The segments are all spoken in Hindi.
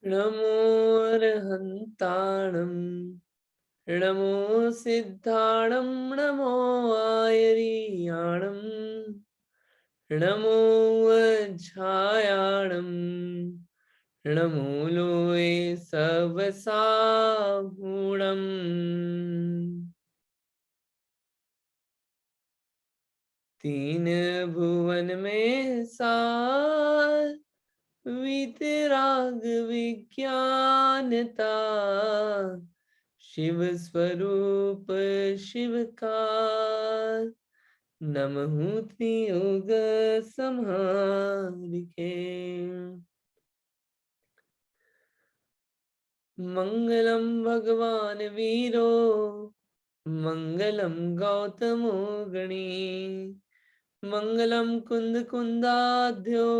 नमो अर्हन्ताणं नमो सिद्धाणं नमो आयर्याणं नमो वज्झायाणं नमो लोये सवसाहूणम्। तीन भुवन में सार वीतराग विज्ञानता, शिव स्वरूप शिव का नमहु त्रियुग संहारिके। मंगलम भगवान वीरो मंगलम गौतमो गणी, मंगलम कुंद कुंदाध्यो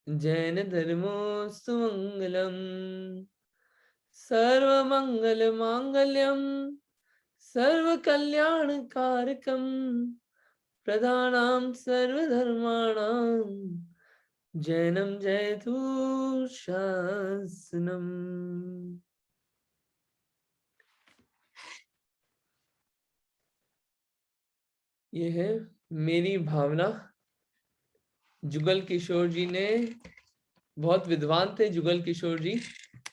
जैन धर्मो सुमंगलम। सर्वमंगल मांगल्यम सर्व कल्याण कारकम, प्रधानाम सर्वधर्माणाम जैनम जयतु शासनम। ये है मेरी भावना। जुगल किशोर जी ने, बहुत विद्वान थे जुगल किशोर जी,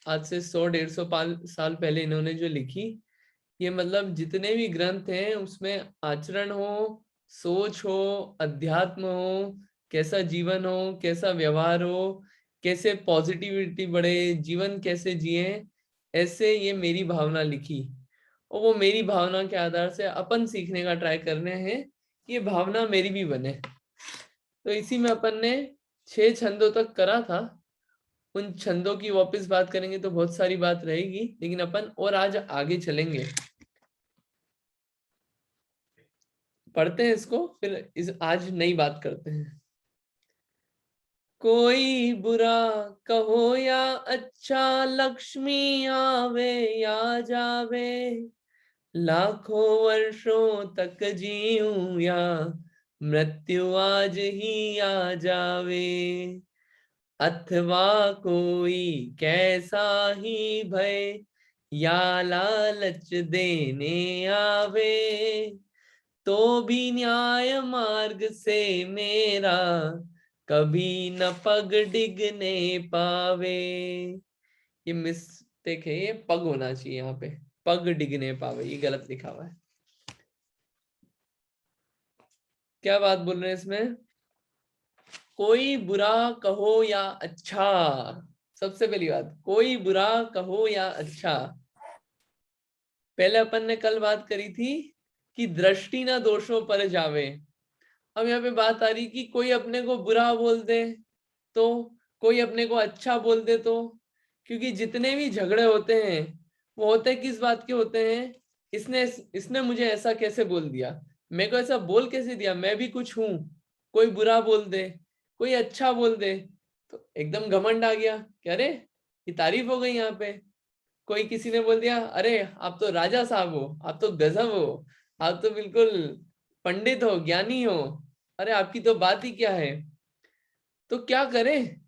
आज से 100-150 साल पहले इन्होंने जो लिखी, ये मतलब जितने भी ग्रंथ हैं उसमें आचरण हो, सोच हो, अध्यात्म हो, कैसा जीवन हो, कैसा व्यवहार हो, कैसे पॉजिटिविटी बढ़े, जीवन कैसे जिए, ऐसे ये मेरी भावना लिखी। और वो मेरी भावना के आधार से अपन सीखने का ट्राई करने हैं, ये भावना मेरी भी बने। तो इसी में अपन ने 6 छंदों तक करा था। उन छंदों की वापस बात करेंगे तो बहुत सारी बात रहेगी, लेकिन अपन और आज आगे चलेंगे, पढ़ते हैं इसको, फिर आज नई बात करते हैं। कोई बुरा कहो या अच्छा, लक्ष्मी आवे या जावे, लाखों वर्षों तक जीऊं या मृत्यु आज ही आ जावे, अथवा कोई कैसा ही भय या लालच देने आवे, तो भी न्याय मार्ग से मेरा कभी न पग डिगने पावे। ये मिस्टेक है, ये पग होना चाहिए यहाँ पे, पग डिगने पावे, ये गलत लिखा हुआ है। क्या बात बोल रहे हैं इसमें? कोई बुरा कहो या अच्छा, सबसे पहली बात, कोई बुरा कहो या अच्छा। पहले अपन ने कल बात करी थी कि दृष्टि ना दोषों पर जावे। अब यहाँ पे बात आ रही कि कोई अपने को बुरा बोल दे तो, कोई अपने को अच्छा बोल दे तो, क्योंकि जितने भी झगड़े होते हैं वो होते किस बात के होते हैं, इसने इसने मुझे ऐसा कैसे बोल दिया, मेरे को ऐसा बोल कैसे दिया, मैं भी कुछ हूं। कोई बुरा बोल दे, कोई अच्छा बोल दे, तो एकदम घमंड आ गया कि अरे ये तारीफ हो गई यहाँ पे। कोई किसी ने बोल दिया अरे आप तो राजा साहब हो, आप तो गजब हो, आप तो बिल्कुल पंडित हो, ज्ञानी हो, अरे आपकी तो बात ही क्या है। तो क्या करें,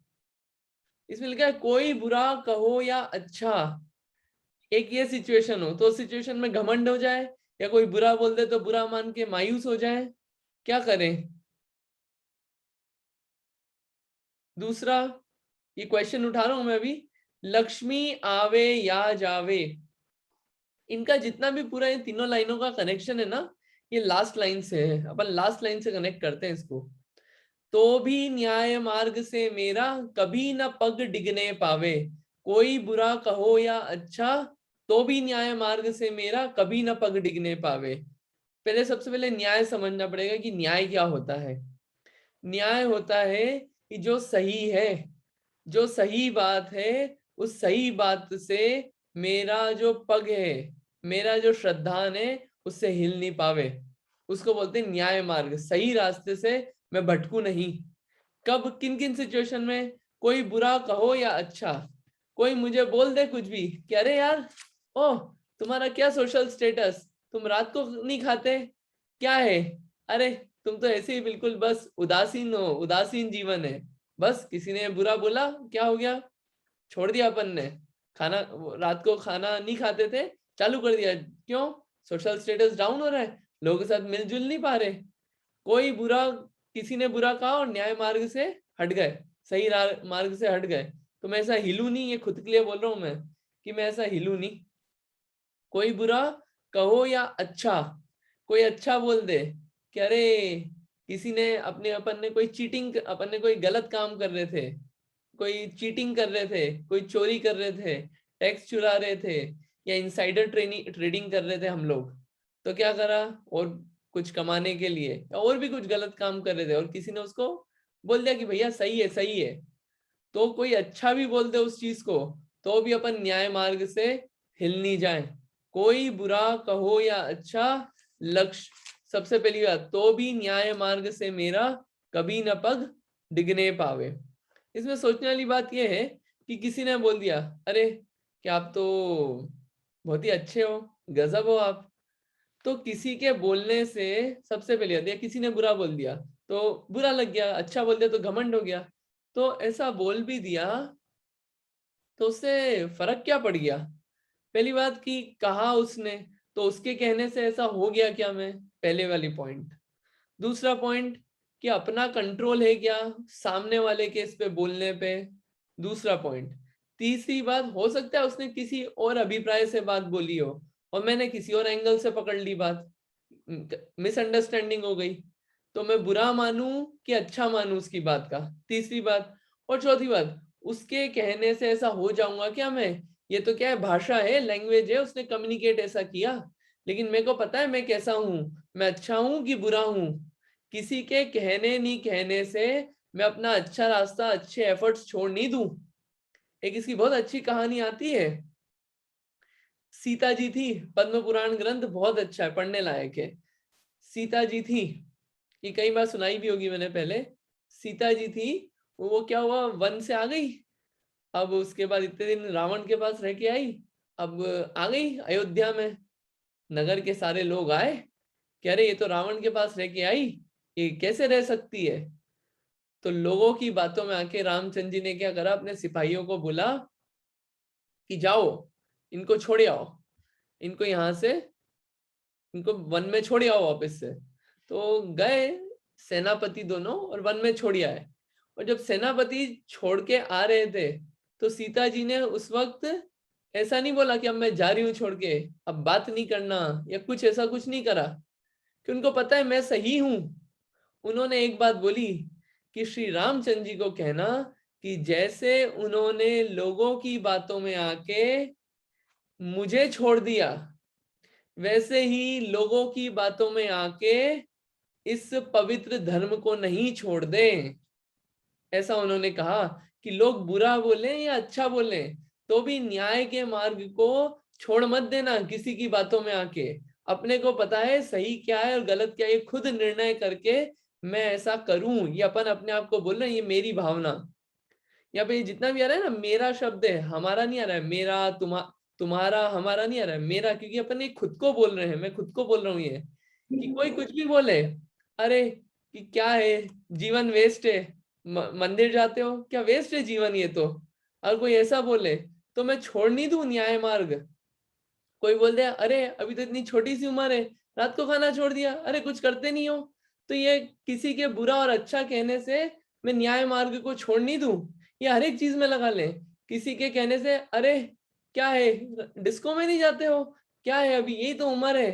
इसमें लिखा है कोई बुरा कहो या अच्छा। एक ये सिचुएशन हो तो सिचुएशन में घमंड हो जाए, या कोई बुरा बोल दे तो बुरा मान के मायूस हो जाए, क्या करें। दूसरा, ये क्वेश्चन उठा रहा हूं मैं अभी, लक्ष्मी आवे या जावे, इनका जितना भी पूरा इन तीनों लाइनों का कनेक्शन है ना, ये लास्ट लाइन से है, अपन लास्ट लाइन से कनेक्ट करते हैं इसको। तो भी न्याय मार्ग से मेरा कभी न पग डिगने पावे, कोई बुरा कहो या अच्छा, तो भी न्याय मार्ग से मेरा कभी न पग डिगने पावे। पहले सबसे पहले न्याय समझना पड़ेगा कि न्याय क्या होता है। न्याय होता है कि जो सही है, जो सही बात है, उस सही बात से मेरा जो पग है, मेरा जो श्रद्धान है, उससे हिल नहीं पावे, उसको बोलते हैं न्याय मार्ग। सही रास्ते से मैं भटकू नहीं। कब, किन किन सिचुएशन में, कोई बुरा कहो या अच्छा, कोई मुझे बोल दे कुछ भी कि अरे यार, ओह तुम्हारा क्या सोशल स्टेटस, तुम रात को नहीं खाते, क्या है, अरे तुम तो ऐसे ही बिल्कुल बस उदासीन हो, उदासीन जीवन है, बस किसी ने बुरा बोला क्या हो गया, छोड़ दिया अपन ने खाना, रात को खाना नहीं खाते थे, चालू कर दिया। क्यों? सोशल स्टेटस डाउन हो रहा है, लोगों के साथ मिलजुल नहीं पा रहे। कोई बुरा, किसी ने बुरा कहा और न्याय मार्ग से हट गए, सही मार्ग से हट गए, तो मैं ऐसा हिलू नहीं, ये खुद के लिए बोल रहा हूं मैं कि मैं ऐसा हिलू नहीं। कोई बुरा कहो या अच्छा, कोई अच्छा बोल दे कि अरे किसी ने अपने, अपन ने कोई चीटिंग, अपन ने कोई गलत काम कर रहे थे, कोई चीटिंग कर रहे थे, कोई चोरी कर रहे थे, टैक्स चुरा रहे थे, या इनसाइडर ट्रेडिंग कर रहे थे हम लोग, तो क्या करा, और कुछ कमाने के लिए या और भी कुछ गलत काम कर रहे थे, और किसी ने उसको बोल दिया कि भैया सही है सही है, तो कोई अच्छा भी बोल दे उस चीज को, तो भी अपन न्याय मार्ग से हिल नहीं जाए। कोई बुरा कहो या अच्छा, लक्ष्य, सबसे पहली बात, तो भी न्याय मार्ग से मेरा कभी न पग डिगने पावे। इसमें सोचने वाली बात यह है कि किसी ने बोल दिया अरे क्या आप तो बहुत ही अच्छे हो, गजब हो आप, तो किसी के बोलने से सबसे पहले दिया, किसी ने बुरा बोल दिया तो बुरा लग गया, अच्छा बोल दिया तो घमंड हो गया, तो ऐसा बोल भी दिया तो उससे फर्क क्या पड़ गया? पहली बात कि कहा उसने, तो उसके कहने से ऐसा हो गया क्या? मैं पहले वाली पॉइंट। दूसरा पॉइंट कि अपना कंट्रोल है क्या सामने वाले के इस पे बोलने पे? दूसरा पॉइंट। तीसरी बात, हो सकता है उसने किसी और अभिप्राय से बात बोली हो और मैंने किसी और एंगल से पकड़ ली बात, मिसअंडरस्टैंडिंग हो गई, तो मैं बुरा मानूं कि अच्छा मानूं उसकी बात का? तीसरी बात। और चौथी बात, उसके कहने से ऐसा हो जाऊंगा क्या मैं? ये तो क्या है, भाषा है, लैंग्वेज है, उसने कम्युनिकेट ऐसा किया, लेकिन मेरे को पता है मैं कैसा हूं, मैं अच्छा हूं कि बुरा हूं। किसी के कहने नहीं कहने से मैं अपना अच्छा रास्ता, अच्छे एफर्ट्स छोड़ नहीं दूं। एक इसकी बहुत अच्छी कहानी आती है, सीता जी थी, पद्म पुराण ग्रंथ बहुत अच्छा है, पढ़ने लायक है। सीता जी थी, ये कई बार सुनाई भी होगी मैंने पहले। सीता जी थी, वो क्या हुआ, वन से आ गई, अब उसके बाद इतने दिन रावण के पास रह के आई, अब आ गई अयोध्या में, नगर के सारे लोग आए कह रहे ये तो रावण के पास रह के आई, ये कैसे रह सकती है? तो लोगों की बातों में आके रामचंद्र जी ने क्या करा, अपने सिपाहियों को बोला कि जाओ इनको छोड़े आओ, इनको यहाँ से, इनको वन में छोड़ आओ वापस से। तो गए सेनापति दोनों और वन में छोड़ आए, और जब सेनापति छोड़ के आ रहे थे तो सीता जी ने उस वक्त ऐसा नहीं बोला कि अब मैं जा रही हूँ छोड़ के, अब बात नहीं करना, या कुछ ऐसा कुछ नहीं करा, कि उनको पता है मैं सही हूं। उन्होंने एक बात बोली कि श्री रामचंद्र जी को कहना कि जैसे उन्होंने लोगों की बातों में आके मुझे छोड़ दिया, वैसे ही लोगों की बातों में आके इस पवित्र धर्म को नहीं छोड़ दें। ऐसा उन्होंने कहा कि लोग बुरा बोले या अच्छा बोले, तो भी न्याय के मार्ग को छोड़ मत देना किसी की बातों में आके। अपने को पता है सही क्या है और गलत क्या है, ये खुद निर्णय करके मैं ऐसा करूं, ये अपन अपने आप को बोल रहे हैं, ये मेरी भावना। यहाँ पे जितना भी आ रहा है ना, मेरा शब्द है, हमारा नहीं आ रहा है, मेरा तुम्हारा हमारा नहीं आ रहा है, मेरा, क्योंकि अपन ये खुद को बोल रहे हैं, मैं खुद को बोल रहा हूँ ये, कि कोई कुछ भी बोले, अरे कि क्या है, जीवन वेस्ट है, मंदिर जाते हो क्या, वेस्ट है जीवन ये तो, और कोई ऐसा बोले तो मैं छोड़ नहीं दूं न्याय मार्ग। कोई बोल दे अरे अभी तो इतनी छोटी सी उम्र है, रात को खाना छोड़ दिया, अरे कुछ करते नहीं हो, तो ये किसी के बुरा और अच्छा कहने से मैं न्याय मार्ग को छोड़ नहीं दूं। ये हर एक चीज में लगा ले, किसी के कहने से अरे क्या है, डिस्को में नहीं जाते हो, क्या है अभी यही तो उम्र है,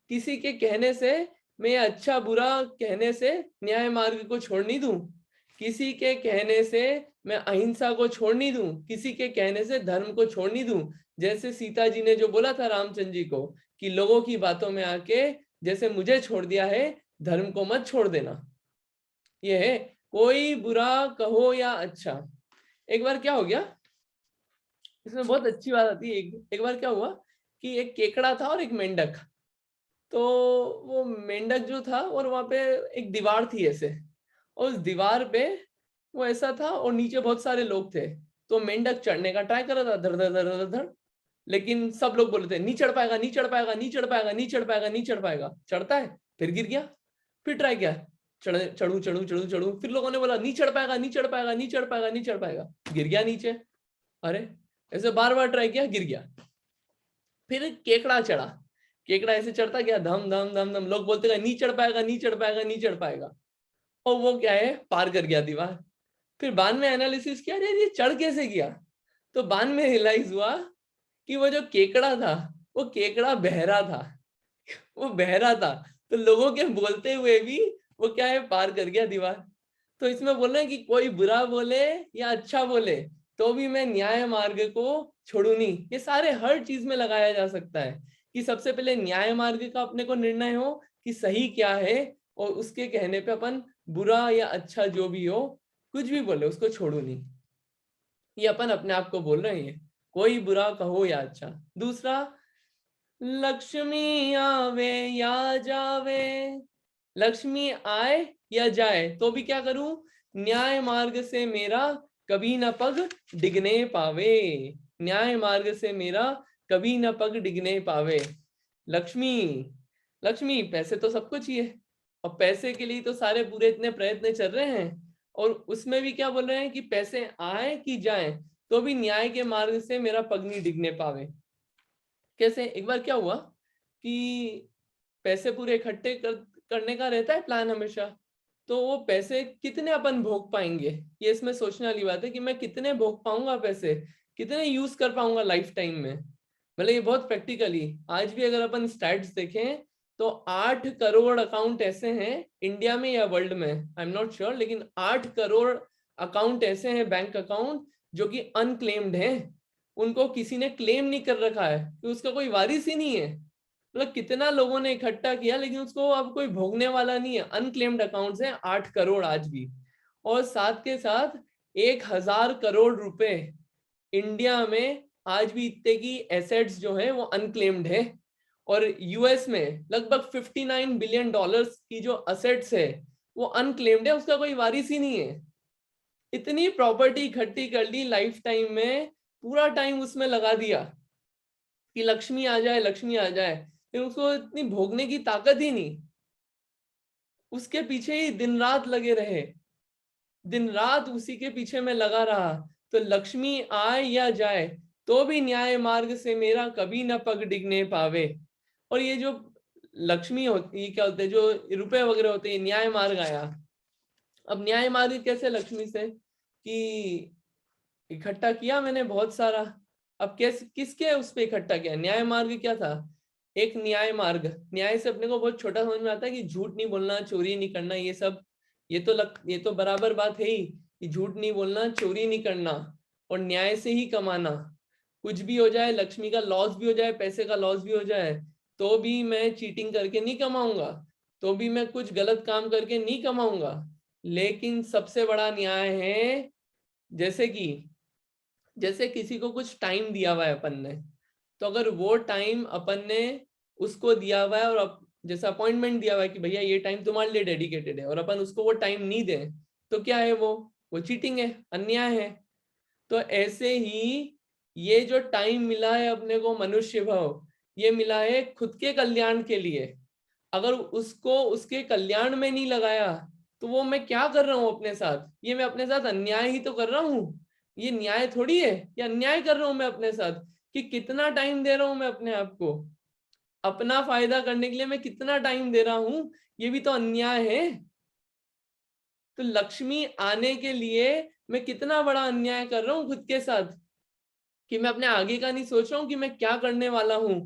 किसी के कहने से मैं अच्छा बुरा कहने से न्याय मार्ग को छोड़ नहीं दूं। किसी के कहने से मैं अहिंसा को छोड़ नहीं दूं, किसी के कहने से धर्म को छोड़ नहीं दूं। जैसे सीता जी ने जो बोला था रामचंद्र जी को कि लोगों की बातों में आके जैसे मुझे छोड़ दिया है, धर्म को मत छोड़ देना। ये है कोई बुरा कहो या अच्छा। एक बार क्या हो गया, इसमें बहुत अच्छी बात आती है, एक बार क्या हुआ कि एक केकड़ा था और एक मेंढक, तो वो मेंढक जो था और वहां पे एक दीवार थी ऐसे, और उस दीवार पे वो ऐसा था और नीचे बहुत सारे लोग थे, तो मेंढक चढ़ने का ट्राई कर रहा था, धड़ धड़ धड़ धड़ धड़, लेकिन सब लोग बोलते नहीं चढ़ पाएगा, नहीं चढ़ पाएगा, नहीं चढ़ पाएगा, नहीं चढ़ पाएगा, नहीं चढ़ पाएगा, चढ़ता है फिर गिर गया, फिर ट्राई किया, चढ़ू चढ़ू चढ़ू चढ़ू, फिर लोगों ने बोला नहीं चढ़ पाएगा, नहीं चढ़ पाएगा, नहीं चढ़ पाएगा, नहीं चढ़ पाएगा, गिर गया नीचे। अरे ऐसे बार बार ट्राई किया, गिर गया। फिर केकड़ा चढ़ा, केकड़ा ऐसे चढ़ता गया, धम धम धम धम, लोग बोलते गए नहीं चढ़ पाएगा, नहीं चढ़ पाएगा, नहीं चढ़ पाएगा, और वो क्या है, पार कर गया दीवार। फिर बाद में एनालिसिस किया, अरे ये चढ़ कैसे गया, तो बाद में रियलाइज हुआ कि वो जो केकड़ा था, वो केकड़ा बहरा था, वो बहरा था, तो लोगों के बोलते हुए भी वो क्या है, पार कर गया दीवार। तो इसमें बोल रहे हैं कि कोई बुरा बोले या अच्छा बोले तो भी मैं न्याय मार्ग को छोड़ू नहीं। ये सारे हर चीज में लगाया जा सकता है कि सबसे पहले न्याय मार्ग का अपने को निर्णय हो कि सही क्या है, और उसके कहने पे अपन बुरा या अच्छा जो भी हो, कुछ भी बोले उसको छोड़ू नहीं। ये अपन अपने आप को बोल रहे हैं, कोई बुरा कहो या अच्छा। दूसरा, लक्ष्मी आवे या जावे, लक्ष्मी आए या जाए तो भी क्या करूं, न्याय मार्ग से मेरा कभी न पग डिगने पावे, न्याय मार्ग से मेरा कभी न पग डिगने पावे। लक्ष्मी, लक्ष्मी पैसे तो सबको चाहिए, और पैसे के लिए तो सारे पूरे इतने प्रयत्न चल रहे हैं, और उसमें भी क्या बोल रहे हैं कि पैसे आए कि जाए तो भी न्याय के मार्ग से मेरा पग नहीं डिगने पावे। कैसे, एक बार क्या हुआ कि पैसे पूरे इकट्ठे करने का रहता है प्लान हमेशा, तो वो पैसे कितने अपन भोग पाएंगे, ये इसमें सोचने वाली बात है कि मैं कितने भोग पाऊंगा पैसे, कितने यूज कर पाऊंगा लाइफ टाइम में। मतलब ये बहुत प्रैक्टिकली, आज भी अगर अपन स्टैट्स देखें तो 8 करोड़ अकाउंट ऐसे हैं इंडिया में या वर्ल्ड में, आई एम नॉट श्योर, लेकिन 8 करोड़ अकाउंट ऐसे हैं, बैंक अकाउंट, जो कि अनक्लेम्ड हैं, उनको किसी ने क्लेम नहीं कर रखा है, कि उसका कोई वारिस ही नहीं है। मतलब कितना लोगों ने इकट्ठा किया लेकिन उसको अब कोई भोगने वाला नहीं है, अनक्लेम्ड अकाउंट्स हैं 8 करोड़ आज भी। और साथ के साथ 1,000 करोड़ रुपए इंडिया में आज भी इतने की एसेट्स जो है वो अनक्लेम्ड है। और यूएस में लगभग $59 बिलियन की जो असेट्स है वो अनक्लेम्ड है, उसका कोई वारिस ही नहीं है। इतनी प्रॉपर्टी इकट्ठी कर ली लाइफ टाइम में, पूरा टाइम उसमें लगा दिया कि लक्ष्मी आ जाए, लक्ष्मी आ जाए, लेकिन उसको इतनी भोगने की ताकत ही नहीं, उसके पीछे ही दिन रात लगे रहे, दिन रात उसी के पीछे में लगा रहा। तो लक्ष्मी आए या जाए तो भी न्याय मार्ग से मेरा कभी न पग डिगने पावे। और ये जो लक्ष्मी होती, ये क्या होते हैं, जो रुपए वगैरह होते हैं, न्याय मार्ग आया। अब न्याय मार्ग कैसे लक्ष्मी से, कि इकट्ठा किया मैंने बहुत सारा, अब कैसे किसके उस पे इकट्ठा किया, न्याय मार्ग क्या था, एक न्याय मार्ग, न्याय से अपने को बहुत छोटा समझ में आता है कि झूठ नहीं बोलना, चोरी नहीं करना, ये सब, ये तो बराबर बात है ही कि झूठ नहीं बोलना, चोरी नहीं करना, और न्याय से ही कमाना। कुछ भी हो जाए, लक्ष्मी का लॉस भी हो जाए, पैसे का लॉस भी हो जाए, तो भी मैं चीटिंग करके नहीं कमाऊंगा, तो भी मैं कुछ गलत काम करके नहीं कमाऊंगा। लेकिन सबसे बड़ा न्याय है, जैसे कि जैसे किसी को कुछ टाइम दिया हुआ है अपन ने, तो अगर वो टाइम अपन ने उसको दिया हुआ है, और जैसे अपॉइंटमेंट दिया हुआ है कि भैया ये टाइम तुम्हारे लिए डेडिकेटेड है, और अपन उसको वो टाइम नहीं दें, तो क्या है, वो चीटिंग है, अन्याय है। तो ऐसे ही ये जो टाइम मिला है अपने को, मनुष्य भाव, ये मिला है खुद के कल्याण के लिए, अगर उसको उसके कल्याण में नहीं लगाया तो वो मैं क्या कर रहा हूं अपने साथ, ये मैं अपने साथ अन्याय ही तो कर रहा हूं। ये न्याय थोड़ी है, ये अन्याय कर रहा हूं मैं अपने साथ, कि कितना टाइम दे रहा हूं मैं अपने आप को, अपना फायदा करने के लिए मैं कितना टाइम दे रहा हूं, ये भी तो अन्याय है। तो लक्ष्मी आने के लिए मैं कितना बड़ा अन्याय कर रहा हूँ खुद के साथ, कि मैं अपने आगे का नहीं सोच रहा हूँ कि मैं क्या करने वाला हूँ,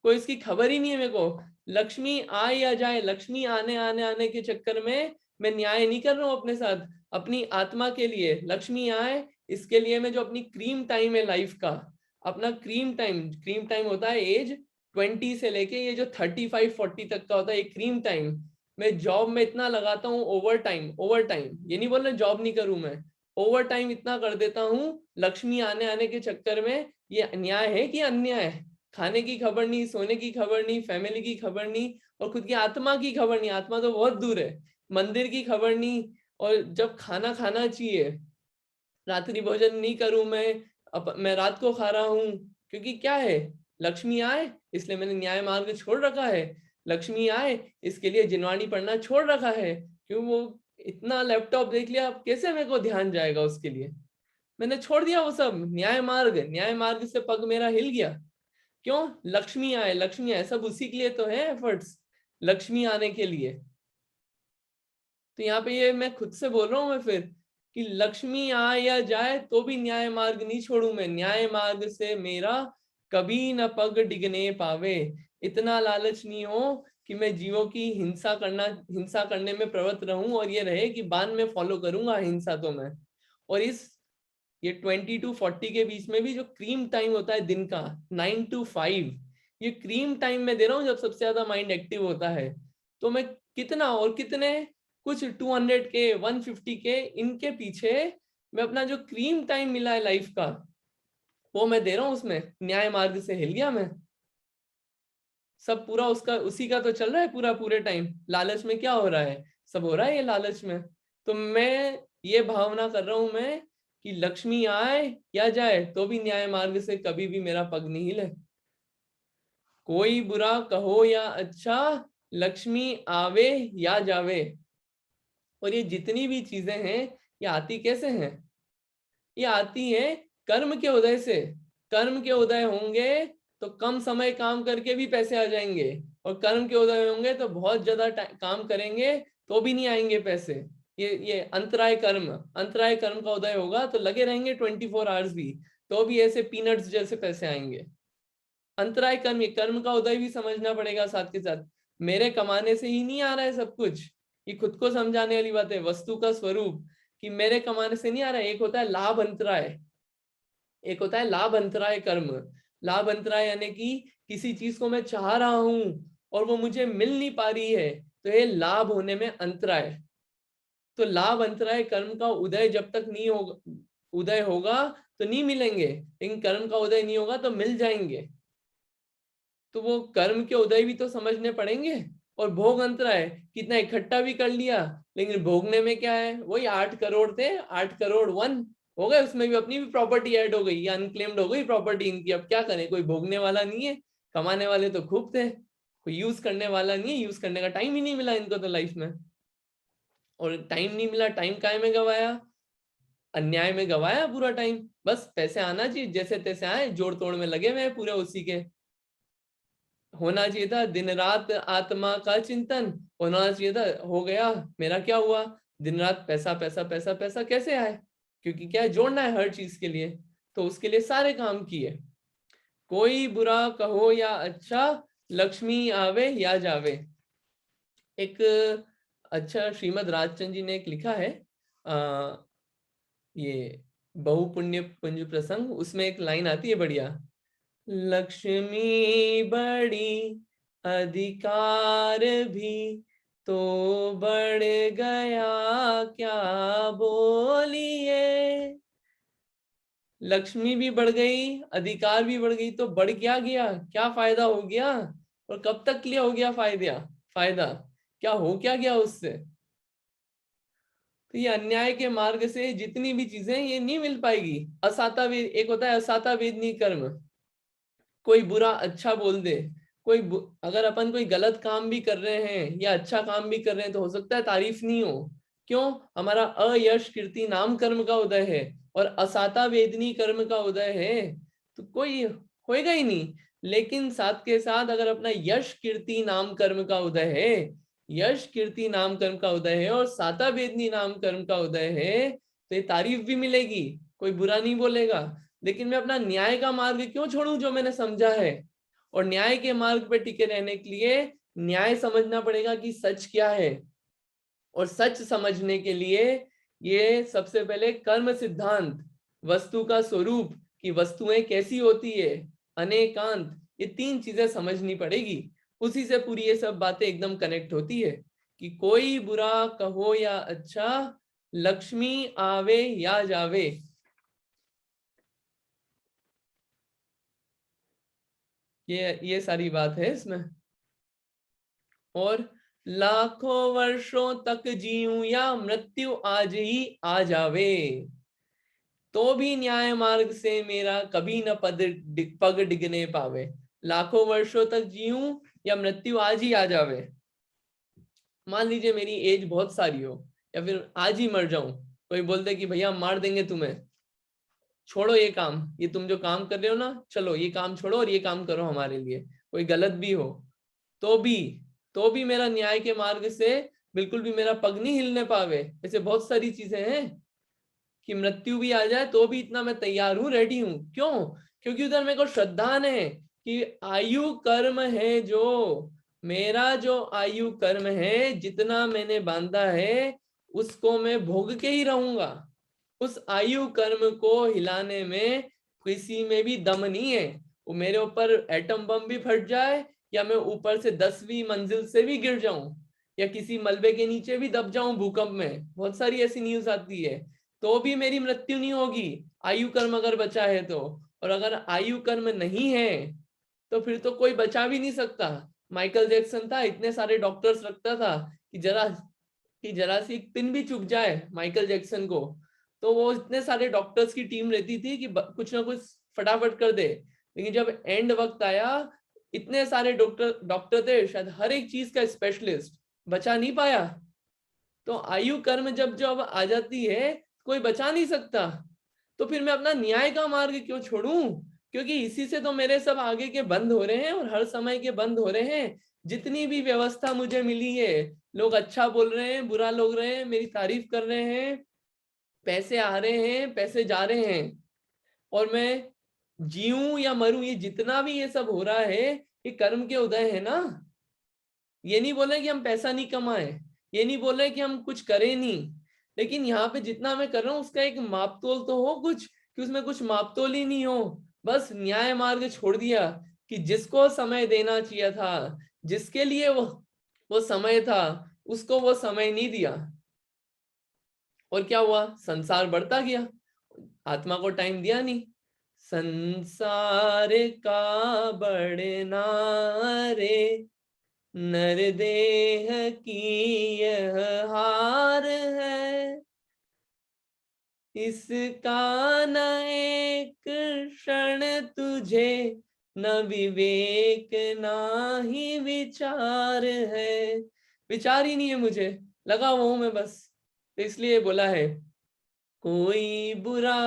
कोई इसकी खबर ही नहीं है मेरे को। लक्ष्मी आए या जाए, लक्ष्मी आने आने आने के चक्कर में मैं न्याय नहीं कर रहा हूँ अपने साथ, अपनी आत्मा के लिए लक्ष्मी आए, इसके लिए मैं जो अपनी क्रीम टाइम है लाइफ का, अपना क्रीम टाइम होता है एज 20 से लेके ये जो 35-40 तक का होता है, ये क्रीम टाइम, मैं जॉब में इतना लगाता हूँ, ओवर टाइम, ये नहीं बोल रहे जॉब नहीं करूं मैं, ओवर टाइम इतना कर देता हूँ लक्ष्मी आने आने के चक्कर में। ये अन्याय है कि अन्याय है? खाने की खबर नहीं, सोने की खबर नहीं, फैमिली की खबर नहीं, और खुद की आत्मा की खबर नहीं, आत्मा तो बहुत दूर है, मंदिर की खबर नहीं, और जब खाना खाना चाहिए, रात्रि भोजन नहीं करूं मैं रात को खा रहा हूं, क्योंकि क्या है, लक्ष्मी आए इसलिए मैंने न्याय मार्ग छोड़ रखा है, लक्ष्मी आए इसके लिए जिनवाणी पढ़ना छोड़ रखा है, क्यों, वो इतना लैपटॉप देख लिया, अब कैसे मेरे को ध्यान जाएगा उसके लिए। मैंने छोड़ दिया वो सब, न्याय मार्ग से पग मेरा हिल गया। क्यों? लक्ष्मी आए, लक्ष्मी आए, सब उसी के लिए तो है एफर्ट्स, लक्ष्मी आने के लिए। तो यहाँ पे ये मैं खुद से बोल रहा हूं मैं फिर, कि लक्ष्मी आए या जाए तो भी न्याय मार्ग नहीं छोड़ू मैं, न्याय मार्ग से मेरा कभी न पग डिगने पावे। इतना लालच नहीं हो कि मैं जीवों की हिंसा करने में प्रवृत्त रहूं, और ये रहे कि बाद में फॉलो करूंगा हिंसा तो मैं। और ये 20 to 40 के बीच में भी जो क्रीम टाइम होता है दिन का, 9 to 5, ये क्रीम टाइम में दे रहा हूँ जब सबसे ज्यादा माइंड एक्टिव होता है। तो मैं कितना और कितने कुछ 200 के 150 के इनके पीछे मैं अपना जो क्रीम टाइम मिला है लाइफ का, वो मैं दे रहा हूँ उसमें। न्याय मार्ग से हिल गया मैं, सब पूरा उसका उसी का तो चल रहा है पूरा पूरे टाइम। लालच में क्या हो रहा है? सब हो रहा है ये लालच में। तो मैं ये भावना कर रहा हूं मैं कि लक्ष्मी आए या जाए तो भी न्याय मार्ग से कभी भी मेरा पग नहीं हिले। कोई बुरा कहो या अच्छा, लक्ष्मी आवे या जावे। और ये जितनी भी चीजें हैं, ये आती कैसे हैं? ये आती है कर्म के उदय से। कर्म के उदय होंगे तो कम समय काम करके भी पैसे आ जाएंगे, और कर्म के उदय होंगे तो बहुत ज्यादा काम करेंगे तो भी नहीं आएंगे पैसे। ये अंतराय कर्म का उदय होगा तो लगे रहेंगे 24 आवर्स भी, तो भी ऐसे पीनट्स जैसे पैसे आएंगे। अंतराय कर्म, ये कर्म का उदय भी समझना पड़ेगा साथ के साथ। मेरे कमाने से ही नहीं आ रहा है सब कुछ, ये खुद को समझाने वाली बात है। वस्तु का स्वरूप कि मेरे कमाने से नहीं आ रहा है। एक होता है लाभ अंतराय, एक होता है लाभ अंतराय कर्म। लाभ अंतराय यानी कि किसी चीज को मैं चाह रहा हूं और वो मुझे मिल नहीं पा रही है, तो ये लाभ होने में अंतराय। तो लाभ अंतराय कर्म का उदय जब तक नहीं होगा, उदय होगा तो नहीं मिलेंगे, लेकिन कर्म का उदय नहीं होगा तो मिल जाएंगे। तो वो कर्म के उदय भी तो समझने पड़ेंगे। और भोग अंतराय, कितना इकट्ठा भी कर लिया लेकिन भोगने में क्या है? वही 8 करोड़ थे, 8 करोड़ 1 हो गए, उसमें भी अपनी भी प्रॉपर्टी ऐड हो गई, या अनक्लेम्ड हो गई प्रॉपर्टी इनकी। अब क्या करें, कोई भोगने वाला नहीं है। कमाने वाले तो खूब थे, कोई यूज करने वाला नहीं है, यूज करने का टाइम ही नहीं मिला इनको तो लाइफ में। और टाइम नहीं मिला, टाइम काय में गवाया? अन्याय में गवाया पूरा टाइम। बस पैसे आना चाहिए, जैसे तैसे आए, जोड़ तोड़ में लगे हुए हैं पूरे उसी के। होना चाहिए था दिन रात आत्मा का चिंतन, होना चाहिए था, हो गया। मेरा क्या हुआ? दिन रात पैसा पैसा पैसा पैसा कैसे आए? क्योंकि क्या है, जोड़ना है हर चीज के लिए, तो उसके लिए सारे काम किए। कोई बुरा कहो या अच्छा, लक्ष्मी आवे या जावे। एक अच्छा श्रीमद राजचंद्र जी ने एक लिखा है, आ, ये बहुपुण्य पुंज प्रसंग, उसमें एक लाइन आती है बढ़िया। लक्ष्मी बड़ी अधिकार भी, तो बढ़ गया क्या बोलिए। लक्ष्मी भी बढ़ गई, अधिकार भी बढ़ गई, तो बढ़ क्या गया, क्या फायदा हो गया? और कब तक के लिए हो गया फायदा? क्या हो क्या गया उससे? तो ये अन्याय के मार्ग से जितनी भी चीजें ये नहीं मिल पाएगी। असाता वेद, एक होता है असाता वेदनी कर्म, कोई बुरा अच्छा बोल दे। अगर अपन कोई गलत काम भी कर रहे हैं या अच्छा काम भी कर रहे हैं तो हो सकता है तारीफ नहीं हो। क्यों? हमारा अयश कीर्ति नाम कर्म का उदय है और असाता वेदनी कर्म का उदय है, तो कोई होएगा ही नहीं। लेकिन साथ के साथ अगर अपना यश कीर्ति नाम कर्म का उदय है, यश कीर्ति नाम कर्म का उदय है और साता वेदनी नाम कर्म का उदय है, तो ये तारीफ भी मिलेगी, कोई बुरा नहीं बोलेगा। लेकिन मैं अपना न्याय का मार्ग क्यों छोड़ूं जो मैंने समझा है? और न्याय के मार्ग पे टिके रहने के लिए न्याय समझना पड़ेगा कि सच क्या है। और सच समझने के लिए ये सबसे पहले कर्म सिद्धांत, वस्तु का स्वरूप, कि वस्तुएं कैसी होती है, अनेकांत, ये 3 चीजें समझनी पड़ेगी। उसी से पूरी ये सब बातें एकदम कनेक्ट होती है। कि कोई बुरा कहो या अच्छा, लक्ष्मी आवे या जावे। ये सारी बात है इसमें। और लाखों वर्षों तक जीऊं या मृत्यु आज ही आ जावे, तो भी न्याय मार्ग से मेरा कभी न पग डिगने पावे। लाखों वर्षों तक जीऊं या मृत्यु आज ही आ जावे। मान लीजिए मेरी एज बहुत सारी हो, या फिर आज ही मर जाऊं, कोई बोलते कि भैया मार देंगे तुम्हें, छोड़ो ये काम, ये तुम जो काम कर रहे हो ना, चलो ये काम छोड़ो और ये काम करो हमारे लिए, कोई गलत भी हो तो भी तो भी मेरा न्याय के मार्ग से बिल्कुल भी मेरा पग नहीं हिलने पावे। ऐसे बहुत सारी चीजें हैं कि मृत्यु भी आ जाए तो भी इतना मैं तैयार हूं, रेडी हूं। क्यों? क्योंकि उधर मेरे को श्रद्धा है कि आयु कर्म है, जो मेरा जो आयु कर्म है, जितना मैंने बांधा है उसको मैं भोग के ही रहूंगा। उस आयु कर्म को हिलाने में किसी में भी दम नहीं है। वो मेरे ऊपर एटम बम भी फट जाए, या मैं ऊपर से 10वीं मंजिल से भी गिर जाऊं, या किसी मलबे के नीचे भी दब जाऊं भूकंप में, बहुत सारी ऐसी न्यूज आती है, तो भी मेरी मृत्यु नहीं होगी, आयु कर्म अगर बचा है तो। और अगर आयु कर्म नहीं है तो फिर तो कोई बचा भी नहीं सकता। माइकल जैक्सन था, इतने सारे डॉक्टर्स रखता था कि जरा सी एक पिन भी चुभ जाए माइकल जैक्सन को, तो वो इतने सारे डॉक्टर्स की टीम रहती थी कि कुछ ना कुछ फटाफट कर दे। लेकिन जब एंड वक्त आया, इतने सारे डॉक्टर डॉक्टर थे, शायद हर एक चीज का स्पेशलिस्ट, बचा नहीं पाया। तो आयु कर्म जब जब आ जाती है कोई बचा नहीं सकता। तो फिर मैं अपना न्याय का मार्ग क्यों छोड़ूं? क्योंकि इसी से तो मेरे सब आगे के बंद हो रहे हैं और हर समय के बंद हो रहे हैं। जितनी भी व्यवस्था मुझे मिली है, लोग अच्छा बोल रहे हैं, बुरा लोग रहे हैं, मेरी तारीफ कर रहे हैं, पैसे आ रहे हैं, पैसे जा रहे हैं, और मैं जीऊं या मरूं, ये जितना भी ये सब हो रहा है ये कर्म के उदय है ना। ये नहीं बोले कि हम पैसा नहीं कमाए, ये नहीं बोले कि हम कुछ करें नहीं, लेकिन यहाँ पे जितना मैं कर रहा हूँ उसका एक मापतोल तो हो कुछ, कि उसमें कुछ मापतोल ही नहीं हो। बस न्याय मार्ग छोड़ दिया कि जिसको समय देना चाहिए था, जिसके लिए वो समय था, उसको वो समय नहीं दिया। और क्या हुआ? संसार बढ़ता गया, आत्मा को टाइम दिया नहीं। संसार का बढ़ना रे, नर देह की यह हार है, इसका न एक क्षण तुझे, न विवेक ना ही विचार है। विचार ही नहीं है मुझे, लगा हुआ हूं मैं बस। तो इसलिए बोला है, कोई बुरा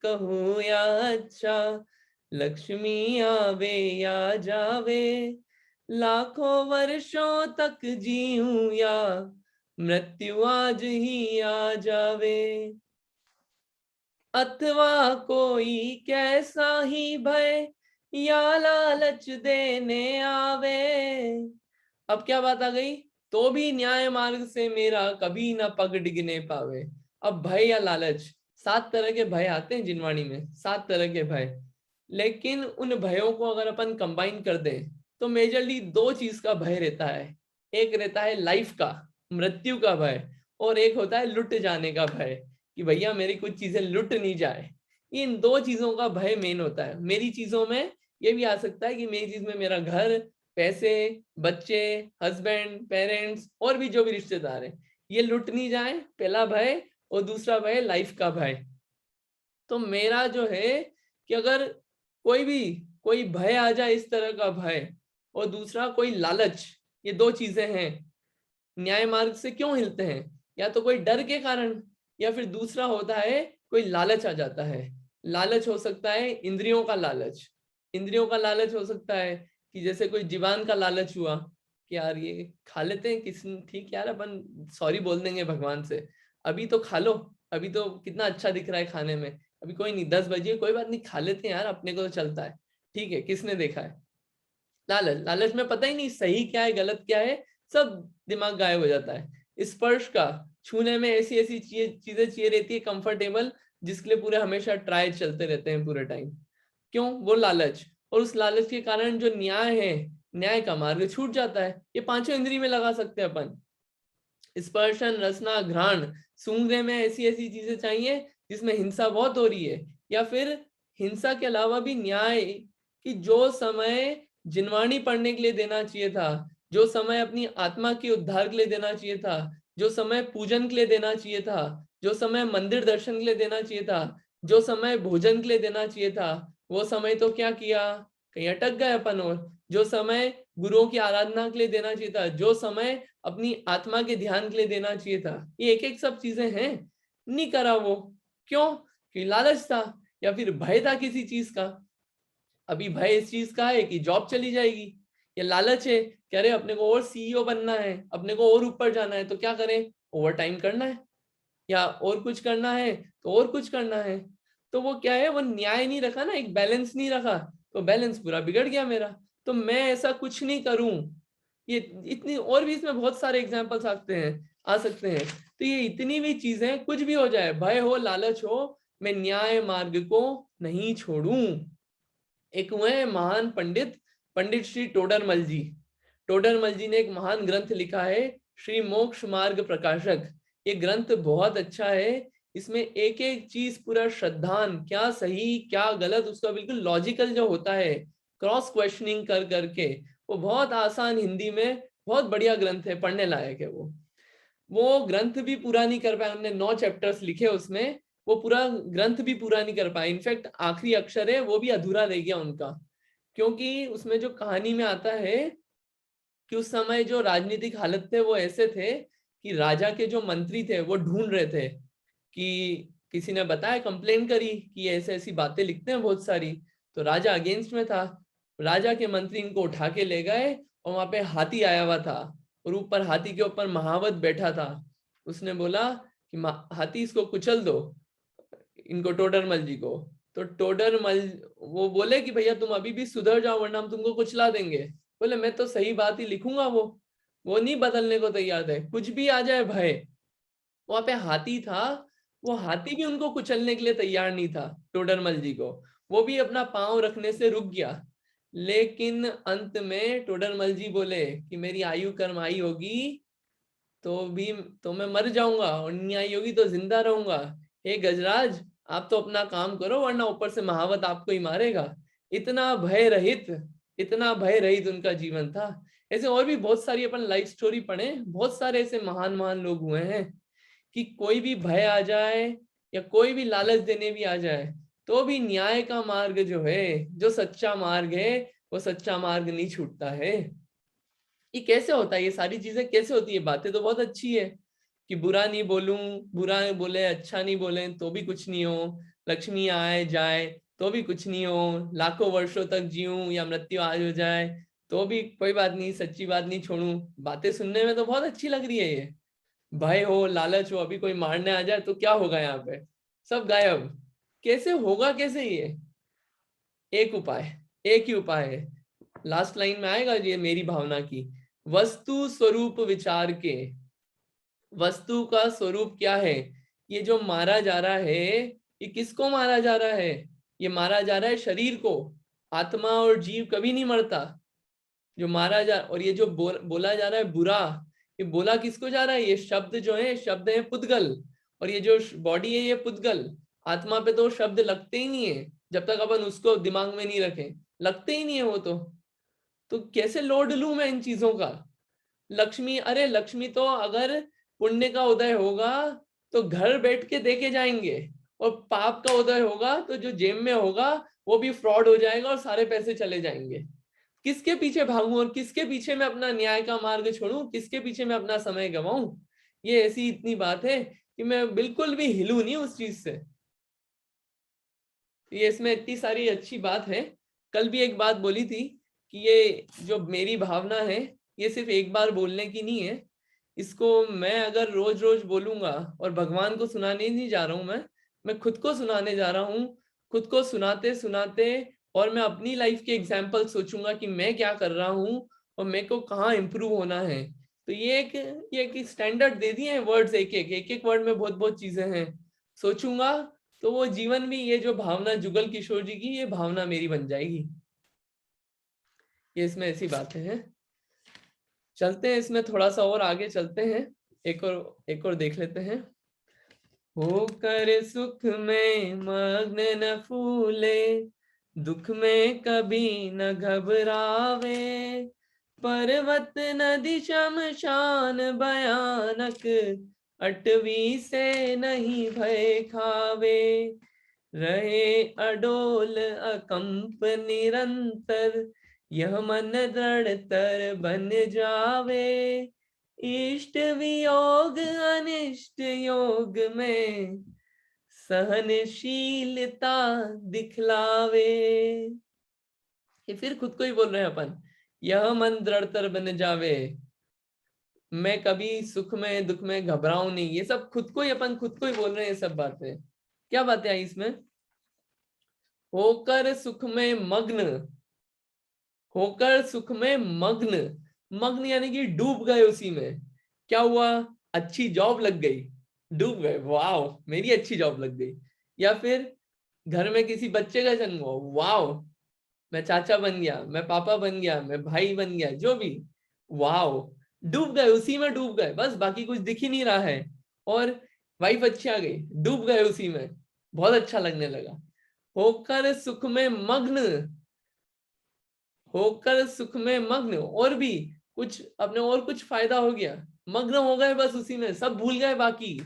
कहो या अच्छा, लक्ष्मी आवे या जावे, लाखों वर्षों तक जीऊं या मृत्यु आज ही आ जावे, अथवा कोई कैसा ही भय या लालच देने आवे। अब क्या बात आ गई? तो भी न्याय मार्ग से मेरा कभी ना पग डिगने पावे। अब भय या लालच, 7 तरह के भय आते हैं जिनवाणी में, 7 तरह के भय। लेकिन उन भयों को अगर अपन कंबाइन कर दें तो मेजरली 2 चीज का भय रहता है। एक रहता है लाइफ का, मृत्यु का भय, और एक होता है लुट जाने का भय, कि भैया मेरी कुछ चीजें लुट नहीं जाए। इन 2 चीजों का भय मेन होता है। मेरी चीजों में ये भी आ सकता है कि मेरी चीज में मेरा घर, पैसे, बच्चे, हस्बैंड, पेरेंट्स, और भी जो भी रिश्तेदार हैं, ये लुट नहीं जाए, पहला भय। और दूसरा भय लाइफ का भय। तो मेरा जो है कि अगर कोई भय आ जाए, इस तरह का भय, और दूसरा कोई लालच, ये 2 चीजें हैं, न्याय मार्ग से क्यों हिलते हैं? या तो कोई डर के कारण, या फिर दूसरा होता है कोई लालच आ जाता है। लालच हो सकता है इंद्रियों का लालच, इंद्रियों का लालच हो सकता है कि जैसे कोई जीवान का लालच हुआ कि यार ये खा लेते हैं, किस ठीक यार, अपन सॉरी बोल देंगे भगवान से, अभी तो खा लो, अभी तो कितना अच्छा दिख रहा है खाने में, अभी कोई नहीं, 10 बजे कोई बात नहीं, खा लेते हैं यार, अपने को तो चलता है, ठीक है, किसने देखा है? लालच, लालच में पता ही नहीं सही क्या है गलत क्या है, सब दिमाग गायब हो जाता है। स्पर्श का, छूने में ऐसी ऐसी चीजें चाहिए रहती है कंफर्टेबल, जिसके लिए पूरे हमेशा ट्राई चलते रहते हैं पूरे टाइम। क्यों? वो लालच। और उस लालच के कारण जो न्याय है, न्याय का मार्ग छूट जाता है। ये 5 इंद्रिय में लगा सकते हैं अपन, स्पर्शन, रसना, घ्राण। सूंघने में ऐसी ऐसी चीजें चाहिए जिसमें हिंसा बहुत हो रही है, या फिर हिंसा के अलावा भी न्याय, कि जो समय जिनवाणी पढ़ने के लिए देना चाहिए था, जो समय अपनी आत्मा के उद्धार के लिए देना चाहिए था, जो समय पूजन के लिए देना चाहिए था, जो समय मंदिर दर्शन के लिए देना चाहिए था, जो समय भोजन के लिए देना चाहिए था, वो समय तो क्या किया, कहीं अटक गए अपन। और जो समय गुरुओं की आराधना के लिए देना चाहिए था, जो समय अपनी आत्मा के ध्यान के लिए देना चाहिए था, ये एक एक सब चीजें हैं, नहीं करा वो। क्यों? कि लालच था या फिर भय था किसी चीज का, अभी भय इस चीज का है कि जॉब चली जाएगी, या लालच है कह रहे अपने को और सीईओ बनना है, अपने को और ऊपर जाना है, तो क्या करें, ओवर टाइम करना है, या और कुछ करना है तो और कुछ करना है। तो वो क्या है, वो न्याय नहीं रखा ना, एक बैलेंस नहीं रखा, तो बैलेंस पूरा बिगड़ गया मेरा। तो मैं ऐसा कुछ नहीं करूं, ये इतनी, और भी इसमें बहुत सारे एग्जांपल्स आ सकते हैं। तो ये इतनी भी चीजें, कुछ भी हो जाए, भय हो लालच हो, मैं न्याय मार्ग को नहीं छोड़ूं। एक हुए महान पंडित, पंडित श्री टोडरमल जी। टोडरमल जी ने एक महान ग्रंथ लिखा है, श्री मोक्ष मार्ग प्रकाशक। ये ग्रंथ बहुत अच्छा है, इसमें एक एक चीज पूरा श्रद्धान, क्या सही क्या गलत, उसका बिल्कुल लॉजिकल जो होता है, क्रॉस क्वेश्चनिंग कर करके, वो बहुत आसान हिंदी में बहुत बढ़िया ग्रंथ है, पढ़ने लायक है वो ग्रंथ भी पूरा नहीं कर पाए, हमने 9 चैप्टर्स लिखे उसमें, वो पूरा ग्रंथ भी पूरा नहीं कर पाए, इनफैक्ट आखिरी अक्षर है वो भी अधूरा रह गया उनका। क्योंकि उसमें जो कहानी में आता है कि उस समय जो राजनीतिक हालत थे वो ऐसे थे कि राजा के जो मंत्री थे वो ढूंढ रहे थे कि किसी ने बताया, कंप्लेन करी कि ऐसे ऐसी बातें लिखते हैं बहुत सारी, तो राजा अगेंस्ट में था। राजा के मंत्री इनको उठा के ले गए, और वहां पे हाथी आया हुआ था, और ऊपर हाथी के ऊपर महावत बैठा था। उसने बोला कि हाथी इसको कुचल दो, इनको टोडरमल जी को। तो टोडरमल वो बोले कि भैया तुम अभी भी सुधर जाओ वरना हम तुमको कुचला देंगे। बोले मैं तो सही बात ही लिखूंगा, वो नहीं बदलने को तैयार है, कुछ भी आ जाए भय। वहां पे हाथी था, वो हाथी भी उनको कुचलने के लिए तैयार नहीं था टोडरमल जी को, वो भी अपना पांव रखने से रुक गया। लेकिन अंत में टोडरमल जी बोले कि मेरी आयु कर्म आई होगी तो भी, तो मैं मर जाऊंगा, और नहीं आई होगी तो जिंदा रहूंगा। हे गजराज, आप तो अपना काम करो वरना ऊपर से महावत आपको ही मारेगा। इतना भय रहित, इतना भय रहित उनका जीवन था। ऐसे और भी बहुत सारी अपन लाइफ स्टोरी पढ़े, बहुत सारे ऐसे महान महान लोग हुए हैं कि कोई भी भय आ जाए या कोई भी लालच देने भी आ जाए, तो भी न्याय का मार्ग जो है, जो सच्चा मार्ग है, वो सच्चा मार्ग नहीं छूटता है। ये कैसे होता है, ये सारी चीजें कैसे होती है, बातें तो बहुत अच्छी है कि बुरा नहीं बोलूं, बुरा नहीं बोले, अच्छा नहीं बोले तो भी कुछ नहीं हो, लक्ष्मी आए जाए तो भी कुछ नहीं हो, लाखों वर्षों तक जीऊं या मृत्यु आज हो जाए तो भी कोई बात नहीं, सच्ची बात नहीं छोड़ूं। बातें सुनने में तो बहुत अच्छी लग रही है ये, भय हो लालच हो, अभी कोई मारने आ जाए तो क्या होगा, यहाँ पे सब गायब, कैसे होगा, कैसे ये, एक उपाय, एक ही उपाय है, लास्ट लाइन में आएगा ये मेरी भावना की, वस्तु स्वरूप विचार के। वस्तु का स्वरूप क्या है, ये जो मारा जा रहा है, ये किसको मारा जा रहा है, ये मारा जा रहा है शरीर को। आत्मा और जीव कभी नहीं मरता, जो मारा जा, और ये जो बोला जा रहा है बुरा, ये बोला किसको जा रहा है, ये शब्द जो है, शब्द है पुद्गल, और ये जो बॉडी है ये पुद्गल। आत्मा पे तो शब्द लगते ही नहीं है जब तक अपन उसको दिमाग में नहीं रखें, लगते ही नहीं है वो तो कैसे लोड लूं मैं इन चीजों का। लक्ष्मी, अरे लक्ष्मी तो अगर पुण्य का उदय होगा तो घर बैठ के देके जाएंगे, और पाप का उदय होगा तो जो जेब में होगा वो भी फ्रॉड हो जाएगा और सारे पैसे चले जाएंगे। किसके पीछे भागूं और किसके पीछे मैं अपना न्याय का मार्ग छोड़ूं, किसके पीछे मैं अपना समय गवाऊं। ये ऐसी इतनी बात है कि मैं बिल्कुल भी हिलू नहीं उस चीज से। ये इसमें इतनी सारी अच्छी बात है। कल भी एक बात बोली थी कि ये जो मेरी भावना है, ये सिर्फ एक बार बोलने की नहीं है, इसको मैं अगर रोज रोज बोलूंगा, और भगवान को सुनाने नहीं जा रहा हूं मैं खुद को सुनाने जा रहा हूँ। खुद को सुनाते सुनाते, और मैं अपनी लाइफ के एग्जाम्पल सोचूंगा कि मैं क्या कर रहा हूँ और मेरे को कहाँ इम्प्रूव होना है। तो ये एक स्टैंडर्ड दे दिए हैं वर्ड्स, एक एक वर्ड में बहुत बहुत चीजें हैं, सोचूंगा तो वो जीवन भी, ये जो भावना जुगल किशोर जी की, ये भावना मेरी बन जाएगी। ये इसमें ऐसी बातें हैं। चलते हैं इसमें थोड़ा सा और आगे चलते हैं, एक और देख लेते हैं। होकर सुख में मग्न न फूले, दुख में कभी न घबरावे, पर्वत नदी शमशान भयानक, अटवी से नहीं भय खावे, रहे अडोल अकंप निरंतर, यह मन दृढ़तर बन जावे, इष्ट वियोग अनिष्ट योग में, सहनशीलता दिखलावे। ये फिर खुद को ही बोल रहे हैं अपन, यह मन दृढ़तर बन जावे, मैं कभी सुख में दुख में घबराऊं नहीं। ये सब खुद को ही अपन खुद को ही बोल रहे हैं ये सब बातें। क्या बातें आई इसमें? होकर सुख में मग्न, होकर सुख में मग्न, मग्न यानी कि डूब गए उसी में। क्या हुआ? अच्छी जॉब लग गई, डूब गए, वाव मेरी अच्छी जॉब लग गई। या फिर घर में किसी बच्चे का जन्म हुआ, वाव मैं चाचा बन गया, मैं पापा बन गया, मैं भाई बन गया, जो भी, वाव डूब गए उसी में, डूब गए बस, बाकी कुछ दिख ही नहीं रहा है। और वाइफ अच्छी आ गई, डूब गए उसी में, बहुत अच्छा लगने लगा। होकर सुख में मग्न, होकर सुख में मग्न, और भी कुछ अपने और कुछ फायदा हो गया, मग्न हो गए बस उसी में, सब भूल गए बाकी।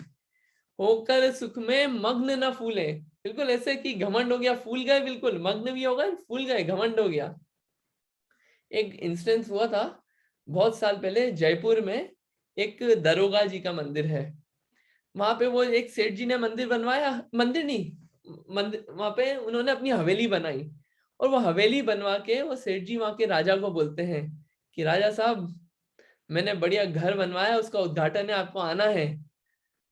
होकर सुख में मग्न न फूले, बिल्कुल ऐसे कि घमंड हो गया, फूल गए, बिल्कुल मग्न भी हो गए, फूल गए, घमंड हो गया। एक इंसिडेंस हुआ था बहुत साल पहले, जयपुर में एक दरोगा जी का मंदिर है। वहां पे वो एक सेठ जी ने मंदिर बनवाया, मंदिर नहीं, मंदिर, वहां पे उन्होंने अपनी हवेली बनाई। और वो हवेली बनवा के वो सेठ जी वहां के राजा को बोलते हैं कि राजा साहब मैंने बढ़िया घर बनवाया, उसका उद्घाटन है, आपको आना है।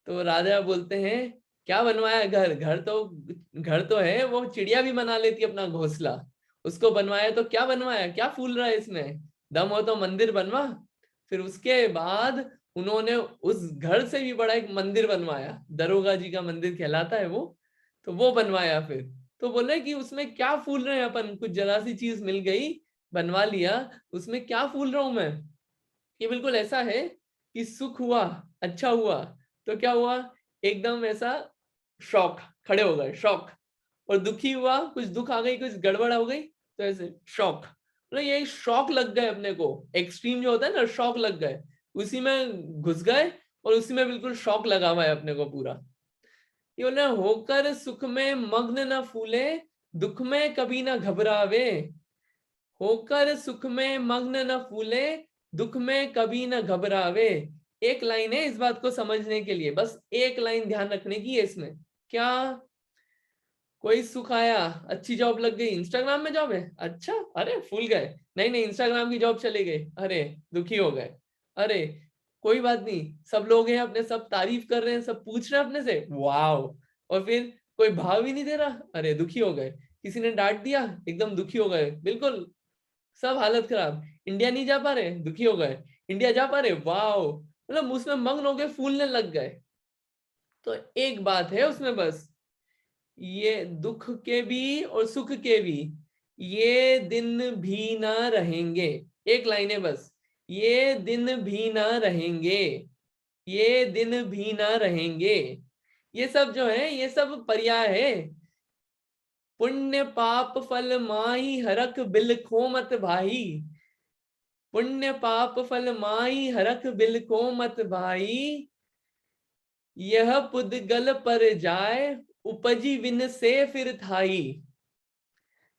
तो राजा बोलते हैं क्या बनवाया घर? घर तो है, वो चिड़िया भी बना लेती है अपना घोंसला, उसको बनवाया तो क्या बनवाया, क्या फूल रहा है इसमें, दम हो तो मंदिर बनवा। फिर उसके बाद उन्होंने उस घर से भी बड़ा एक मंदिर बनवाया, दरोगा जी का मंदिर कहलाता है वो, तो वो बनवाया फिर। तो बोले कि उसमें क्या फूल रहे हैं अपन, कुछ जरा सी चीज मिल गई, बनवा लिया, उसमें क्या फूल रहा हूं मैं। ये बिल्कुल ऐसा है कि सुख हुआ, अच्छा हुआ, तो क्या हुआ, एकदम ऐसा शौक, खड़े हो गए, शौक। और दुखी हुआ, कुछ दुख आ गई, कुछ गड़बड़ हो गई, तो ऐसे शौक, मतलब ये शौक लग गए अपने को, एक्सट्रीम जो होता है ना, शौक लग गए, उसी में घुस गए, और उसी में बिल्कुल शौक लगा हुआ है अपने को पूरा। ये बोले होकर सुख में मग्न न फूले, दुख में कभी ना घबरावे। होकर सुख में मग्न न फूले, दुख में कभी न घबरावे। एक लाइन है इस बात को समझने के लिए, बस एक लाइन ध्यान रखने की है इसमें। क्या? कोई सुख आया, अच्छी जॉब लग गई, इंस्टाग्राम में जॉब है, अच्छा, अरे फूल गए, नहीं नहीं इंस्टाग्राम की जॉब चली गई, अरे दुखी हो गए। अरे कोई बात नहीं, सब लोग हैं अपने, सब तारीफ कर रहे हैं, सब पूछ रहे हैं अपने से, वाव। और फिर कोई भाव ही नहीं दे रहा, अरे दुखी हो गए। किसी ने डांट दिया, एकदम दुखी हो गए, बिल्कुल सब हालत खराब। इंडिया नहीं जा पा रहे, दुखी हो गए। इंडिया जा पा रहे, वाव, मतलब उसमें मग्न हो गए, फूलने लग गए। तो एक बात है उसमें बस, ये दुख के भी और सुख के भी, ये दिन भी ना रहेंगे। एक लाइन है बस, ये दिन भी ना रहेंगे, ये दिन भी ना रहेंगे। ये सब जो है ये सब पर्याय है। पुण्य पाप फल माही हरख बिलखो मत भाई, पुण्य पाप फल माही हरख बिलखो मत भाई, यह पुद्गल पर जाए उपजी विन से फिर थाई।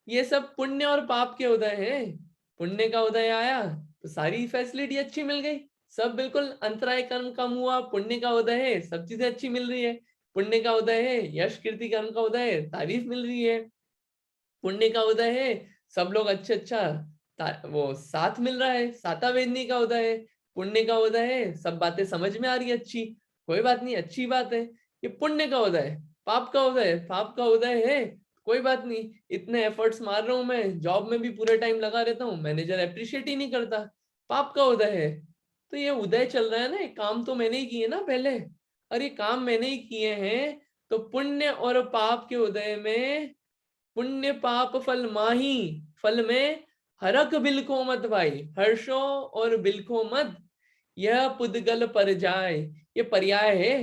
ये सब पुण्य और पाप के उदय हैं। पुण्य का उदय आया तो सारी फैसिलिटी अच्छी मिल गई, सब बिल्कुल, अंतराय कर्म कम हुआ, पुण्य का उदय है, सब चीजें अच्छी मिल रही है। पुण्य का उदय है, यश कीर्ति कर्म का उदय है, तारीफ मिल रही है। पुण्य का उदय है, सब लोग अच्छे अच्छा वो साथ मिल रहा है, साता वेदनी का उदय है। पुण्य का उदय है, सब बातें समझ में आ रही है अच्छी, कोई बात नहीं, अच्छी बात है। ये पुण्य का उदय है। पाप का उदय है, पाप का उदय है, कोई बात नहीं, इतने एफर्ट्स मार रहा हूं मैं, जॉब में भी पूरे टाइम लगा रहता हूँ, मैनेजर अप्रिशिएट ही नहीं करता, पाप का उदय है। तो ये उदय चल रहा है ना, काम तो मैंने ही किए ना पहले, और ये काम मैंने ही किए हैं, तो पुण्य और पाप के उदय में, पुण्य पाप फल माही, फल में हरक बिलखो मत भाई, हर्षो और बिलखो मत, यह पुद्गल पर जाए। ये पर्याय है,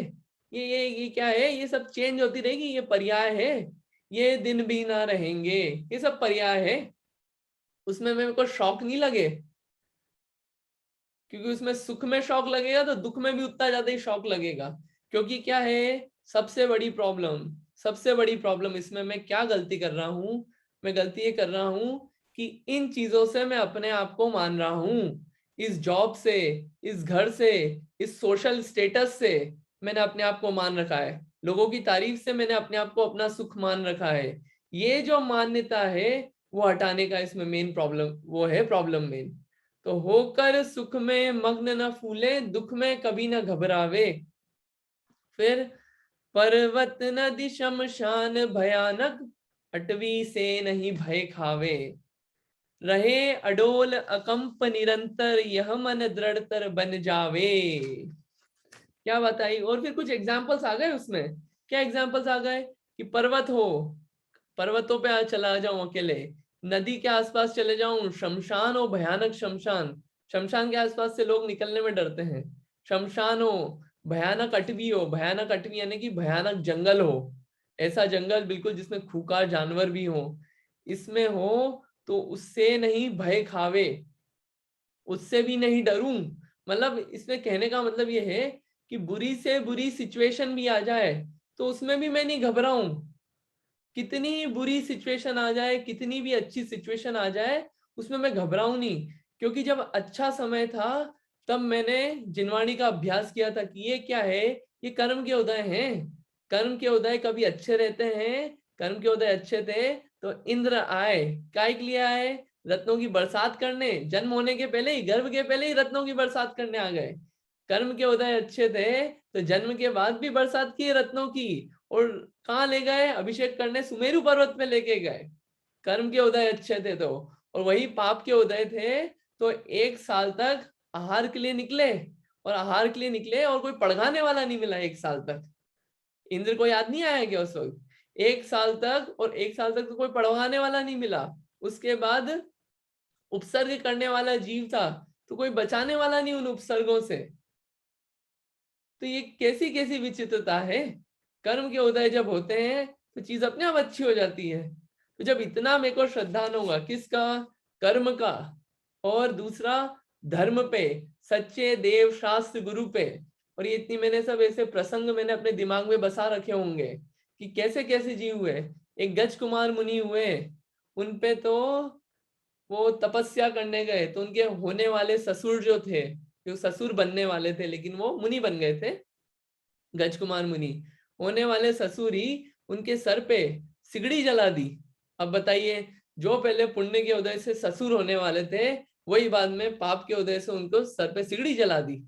ये क्या है, ये सब चेंज होती रहेगी, ये पर्याय है। ये दिन भी ना रहेंगे, ये सब पर्याय है। उसमें मेरे को शौक नहीं लगे, क्योंकि उसमें सुख में शौक लगेगा तो दुख में भी उतना ज्यादा ही शौक लगेगा। क्योंकि क्या है, सबसे बड़ी प्रॉब्लम, सबसे बड़ी प्रॉब्लम इसमें मैं क्या गलती कर रहा हूं, मैं गलती ये कर रहा हूं कि इन चीजों से मैं अपने आप को मान रहा हूं, इस जॉब से, इस घर से, इस सोशल स्टेटस से मैंने अपने आप को मान रखा है। लोगों की तारीफ से मैंने अपने आप को अपना सुख मान रखा है। ये जो मान्यता है वो हटाने का इसमें मेन प्रॉब्लम, वो है प्रॉब्लम मेन। तो होकर सुख में मग्न न फूले, दुख में कभी न घबरावे। फिर पर्वत नदी शमशान भयानक, अटवी से नहीं भय खावे। रहे अडोल अकंप निरंतर, यह मन दृढ़तर बन जावे। क्या बताई। और फिर कुछ एग्जाम्पल्स आ गए उसमें। क्या एग्जाम्पल्स आ गए कि पर्वत हो, पर्वतों पे चला जाऊं अकेले, नदी के आसपास चले जाऊं, शमशान हो, भयानक शमशान, शमशान के आसपास से लोग निकलने में डरते हैं, शमशान हो, भयानक अटवी हो, भयानक अटवी यानी कि भयानक जंगल हो, ऐसा जंगल बिल्कुल जिसमें खूंखार जानवर भी हो, इसमें हो तो उससे नहीं भय खावे, उससे भी नहीं डरूं। मतलब इसमें कहने का मतलब ये है कि बुरी से बुरी सिचुएशन भी आ जाए तो उसमें भी मैं नहीं घबराऊं। कितनी बुरी सिचुएशन आ जाए, कितनी भी अच्छी सिचुएशन आ जाए, उसमें मैं घबराऊं नहीं। क्योंकि जब अच्छा समय था तब मैंने जिनवाणी का अभ्यास किया था कि ये क्या है, ये कर्म के उदय हैं। कर्म के उदय कभी अच्छे रहते हैं, कर्म के उदय अच्छे थे तो इंद्र आए, काय के लिए आए, रत्नों की बरसात करने। जन्म होने के पहले ही, गर्भ के पहले ही रत्नों की बरसात करने आ गए। कर्म के उदय अच्छे थे तो जन्म के बाद भी बरसात की रत्नों की। और कहाँ ले गए, अभिषेक करने सुमेरु पर्वत पे लेके गए। कर्म के उदय अच्छे थे तो। और वही पाप के उदय थे तो 1 साल तक आहार के लिए निकले, और आहार के लिए निकले और कोई पढ़ाने वाला नहीं मिला 1 साल तक। इंद्र को याद नहीं आया क्या उस वक्त, 1 साल तक, और 1 साल तक तो कोई पढ़वाने वाला नहीं मिला। उसके बाद उपसर्ग करने वाला जीव था तो कोई बचाने वाला नहीं उन उपसर्गों से। तो ये कैसी कैसी विचित्रता है। कर्म के उदय जब होते हैं तो चीज अपने आप अच्छी हो जाती है। तो जब इतना मेरे को श्रद्धा न होगा किसका, कर्म का, और दूसरा धर्म पे, सच्चे देव शास्त्र गुरु पे, और ये इतनी मैंने सब ऐसे प्रसंग मैंने अपने दिमाग में बसा रखे होंगे कि कैसे कैसे जीव हुए। एक गज कुमार मुनि हुए, उनपे तो वो तपस्या करने गए तो उनके होने वाले ससुर जो थे, जो ससुर बनने वाले थे लेकिन वो मुनि बन गए थे, गजकुमार मुनि, होने वाले ससुर ही उनके सर पे सिगड़ी जला दी। अब बताइए, जो पहले पुण्य के उदय से ससुर होने वाले थे वही बाद में पाप के उदय से उनको सर पे सिगड़ी जला दी।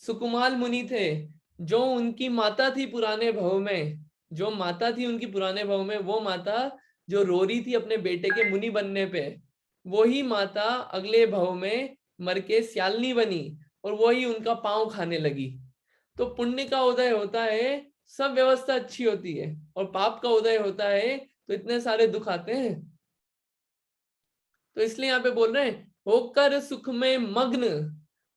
सुकुमाल मुनि थे, जो उनकी माता थी पुराने भव में, जो माता थी उनकी पुराने भव में, वो माता जो रो रही थी अपने बेटे के मुनि बनने पे, वही माता अगले भव में मर के स्यालनी बनी और वही उनका पांव खाने लगी। तो पुण्य का उदय होता है, सब व्यवस्था अच्छी होती है, और पाप का उदय होता है तो इतने सारे दुख आते हैं। तो इसलिए यहाँ पे बोल रहे हैं होकर सुख में मग्न,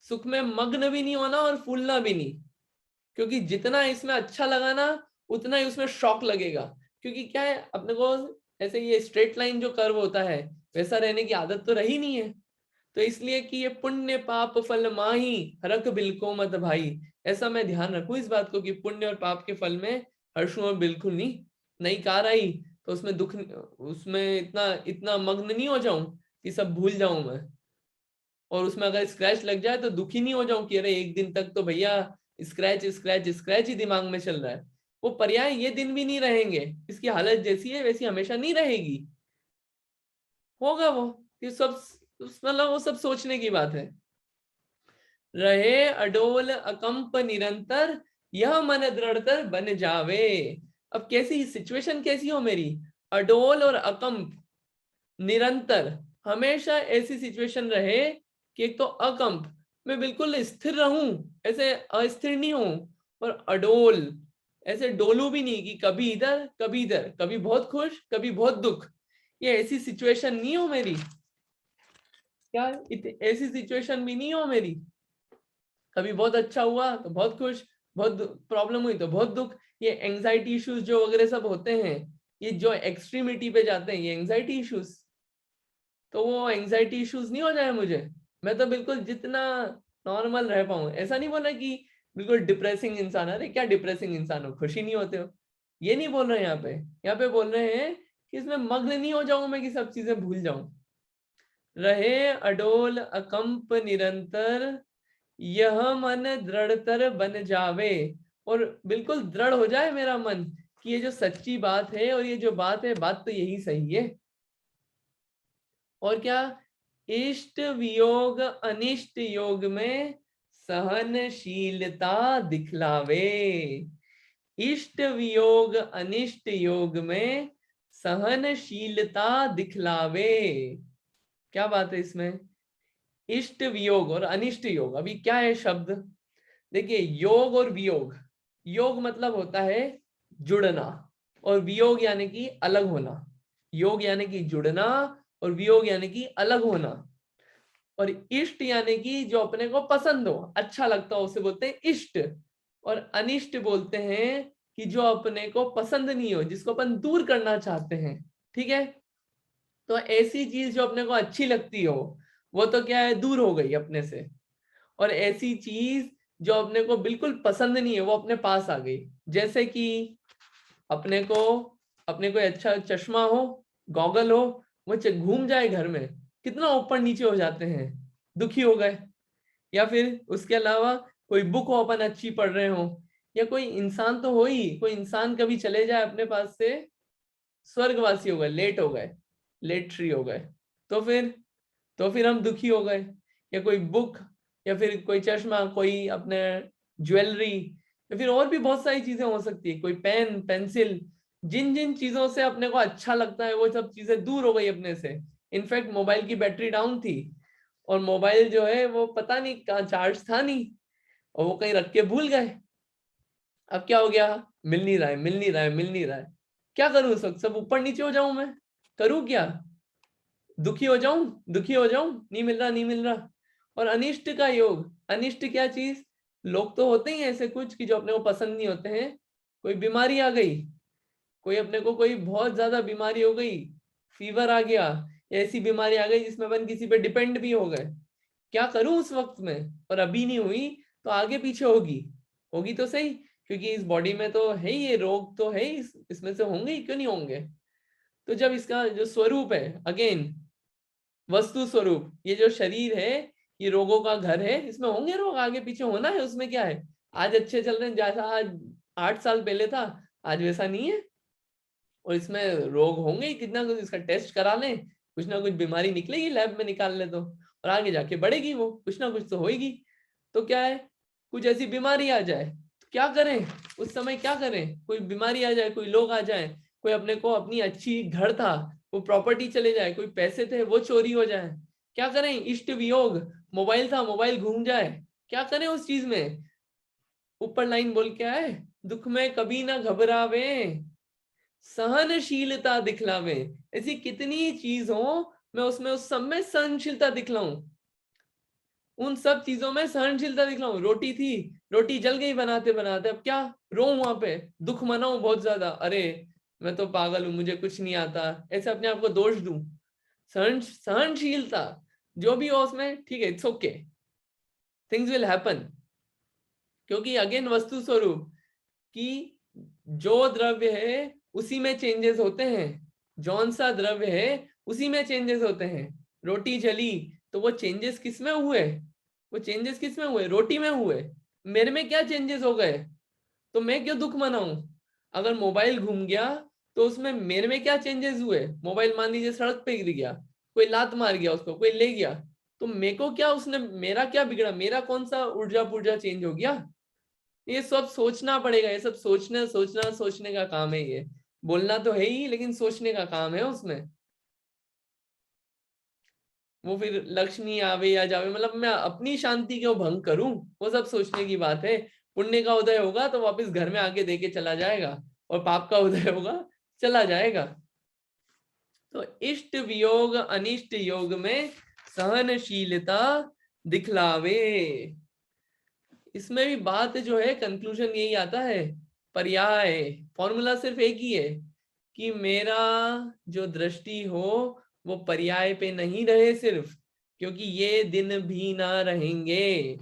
सुख में मग्न भी नहीं होना और फूलना भी नहीं। क्योंकि जितना इसमें अच्छा लगा ना उतना ही उसमें शौक लगेगा। क्योंकि क्या है, अपने को ऐसे ये स्ट्रेट लाइन जो कर्व होता है वैसा रहने की आदत तो रही नहीं है। तो इसलिए कि ये पुण्य पाप फल माही, हरख बिल्को मत भाई, ऐसा मैं ध्यान रखूं इस बात को कि पुण्य और पाप के फल में हर्षों में बिल्कुल नहीं। नई कार आई तो उसमें दुख, उसमें इतना इतना मग्न नहीं हो जाऊं कि सब भूल जाऊं मैं। और उसमें अगर स्क्रैच लग जाए तो दुखी नहीं हो जाऊं कि अरे एक दिन तक तो भैया स्क्रैच स्क्रैच स्क्रैच ही दिमाग में चल रहा है। वो पर्याय ये दिन भी नहीं रहेंगे, इसकी हालत जैसी है वैसी हमेशा नहीं रहेगी। होगा वो, ये सब मतलब वो सब सोचने की बात है। रहे अडोल अकंप निरंतर, यह मन दृढ़तर बन जावे। अब कैसी सिचुएशन कैसी हो मेरी, अडोल और अकंप, निरंतर, हमेशा ऐसी सिचुएशन रहे कि एक तो अकंप, मैं बिल्कुल स्थिर रहूं, ऐसे अस्थिर नहीं हूं, और अडोल, ऐसे डोलू भी नहीं कि कभी इधर कभी इधर, कभी बहुत खुश कभी बहुत दुख। ये ऐसी सिचुएशन नहीं हो मेरी, क्या ऐसी सिचुएशन भी नहीं हो मेरी। कभी बहुत अच्छा हुआ तो बहुत खुश, बहुत प्रॉब्लम हुई तो बहुत दुख। ये एंजाइटी इश्यूज जो वगैरह सब होते हैं, ये जो एक्सट्रीमिटी पे जाते हैं, ये एंजाइटी इश्यूज, तो वो एंजाइटी इश्यूज नहीं हो जाए मुझे। मैं तो बिल्कुल जितना नॉर्मल रह पाऊं, ऐसा नहीं बोला कि बिल्कुल डिप्रेसिंग इंसान, अरे क्या डिप्रेसिंग इंसान हो, खुशी नहीं होते हो, ये नहीं बोल रहे हैं यहाँ पे। यहाँ पे बोल रहे हैं कि इसमें मग्न नहीं हो जाऊं मैं कि सब चीजें भूल जाऊं। रहे अडोल अकंप निरंतर, यह मन दृढ़तर बन जावे। और बिल्कुल दृढ़ हो जाए मेरा मन कि ये जो सच्ची बात है और ये जो बात है, बात तो यही सही है। और क्या, इष्ट वियोग अनिष्ट योग में सहनशीलता दिखलावे। इष्ट वियोग अनिष्ट योग में सहनशीलता दिखलावे। क्या बात है इसमें? इष्ट वियोग और अनिष्ट योग, अभी क्या है शब्द? देखिए, योग और वियोग, योग मतलब होता है जुड़ना, और वियोग यानी कि अलग होना। योग यानी कि जुड़ना और वियोग यानी कि अलग होना। और इष्ट यानी कि जो अपने को पसंद हो, अच्छा लगता हो, उसे बोलते हैं इष्ट। और अनिष्ट बोलते हैं कि जो अपने को पसंद नहीं हो, जिसको अपन दूर करना चाहते हैं। ठीक है, तो ऐसी चीज जो अपने को अच्छी लगती हो, वो तो क्या है, दूर हो गई अपने से। और ऐसी चीज जो अपने को बिल्कुल पसंद नहीं है, वो अपने पास आ गई। जैसे कि अपने को अच्छा चश्मा हो, गॉगल हो, वो घूम जाए घर में, कितना ऊपर नीचे हो जाते हैं, दुखी हो गए। या फिर उसके अलावा कोई बुक हो, अपन अच्छी पढ़ रहे हो, या कोई इंसान तो हो ही, कोई इंसान कभी चले जाए अपने पास से, स्वर्गवासी हो गए, लेट हो गए, लेट श्री हो गए, तो फिर हम दुखी हो गए। या कोई बुक, या फिर कोई चश्मा, कोई अपने ज्वेलरी, या फिर और भी बहुत सारी चीजें हो सकती है, कोई पेन पेंसिल, जिन जिन चीजों से अपने को अच्छा लगता है वो सब चीजें दूर हो गई अपने से। इनफैक्ट मोबाइल की बैटरी डाउन थी, और मोबाइल जो है वो पता नहीं कहाँ, चार्ज था नहीं, और वो कहीं रख के भूल गए। अब क्या हो गया, मिल नहीं रहा है, मिल नहीं रहा है, मिल नहीं रहा है। क्या करूं उस वक्त? सब ऊपर नीचे हो जाऊं मैं? करूं क्या? दुखी हो जाऊं? दुखी हो जाऊं, नहीं मिल रहा, नहीं मिल रहा। और अनिष्ट का योग, अनिष्ट क्या चीज? लोग तो होते ही ऐसे कुछ कि जो अपने को पसंद नहीं होते हैं। कोई बीमारी आ गई, कोई अपने को कोई बहुत ज्यादा बीमारी हो गई, फीवर आ गया, ऐसी बीमारी आ गई जिसमें अपन किसी पे डिपेंड भी हो गए। क्या करूं उस वक्त में? और अभी नहीं हुई तो आगे पीछे होगी, होगी तो सही, क्योंकि इस बॉडी में तो है ही, ये रोग तो है ही, इसमें से होंगे ही, क्यों नहीं होंगे? तो जब इसका जो स्वरूप है, अगेन वस्तु स्वरूप, ये जो शरीर है, ये रोगों का घर है, इसमें होंगे रोग, आगे पीछे होना है, उसमें क्या है? आज अच्छे चल रहे हैं, जैसा आज 8 साल पहले था, आज वैसा नहीं है। और इसमें रोग होंगे ही, कितना कुछ इसका टेस्ट करा लें, कुछ ना कुछ बीमारी निकलेगी, लैब में निकाल ले तो, और आगे जाके बढ़ेगी वो, कुछ ना कुछ तो होएगी। तो क्या है, कुछ ऐसी बीमारी आ जाए तो क्या करें? उस समय क्या करें? कोई बीमारी आ जाए, कोई लोग आ जाए, कोई अपने को, अपनी अच्छी घर था वो प्रॉपर्टी चले जाए, कोई पैसे थे वो चोरी हो जाए, क्या करें? इष्ट वियोग, मोबाइल था, मोबाइल घूम जाए, क्या करें उस चीज में? ऊपर लाइन बोल के आए, दुख में कभी ना घबरावे, सहनशीलता दिखलावे। ऐसी कितनी चीज हो, मैं उसमें उस सब में सहनशीलता दिखलाऊं, उन सब चीजों में सहनशीलता दिखलाऊं। रोटी थी, रोटी जल गई बनाते बनाते, अब क्या, रो वहां पे, दुख मनाऊं बहुत ज्यादा, अरे मैं तो पागल हूं, मुझे कुछ नहीं आता, ऐसे अपने आप को दोष दूं। सहनशीलता जो भी हो उसमें, ठीक है, it's okay, things will happen. क्योंकि अगेन वस्तु स्वरूप कि जो द्रव्य है उसी में चेंजेस होते हैं, जौन सा द्रव्य है उसी में चेंजेस होते हैं। रोटी जली तो वो चेंजेस किस में हुए? वो चेंजेस किस में हुए? रोटी में हुए। मेरे में क्या चेंजेस हो गए? तो मैं क्यों दुख मनाऊं? अगर मोबाइल घूम गया तो उसमें मेरे में क्या चेंजेस हुए? मोबाइल मान लीजिए सड़क पे गिर गया, कोई लात मार गया उसको, कोई ले गया, तो मेरे को क्या, उसने मेरा क्या बिगड़ा? मेरा कौन सा ऊर्जा पुर्जा चेंज हो गया? ये सब सोचना पड़ेगा, ये सब सोचना सोचना सोचने का काम है ये। बोलना तो है ही, लेकिन सोचने का काम है उसमें। वो फिर लक्ष्मी आवे या जावे, मतलब मैं अपनी शांति क्यों भंग करूं, वो सब सोचने की बात है। पुण्य का उदय होगा तो वापस घर में आके देके चला जाएगा, और पाप का उदय होगा, चला जाएगा। तो इष्ट वियोग अनिष्ट योग में सहनशीलता दिखलावे। इसमें भी बात जो है, कंक्लूजन यही आता है, पर्याय, फॉर्मूला सिर्फ एक ही है कि मेरा जो दृष्टि हो वो पर्याय पे नहीं रहे सिर्फ, क्योंकि ये दिन भी ना रहेंगे,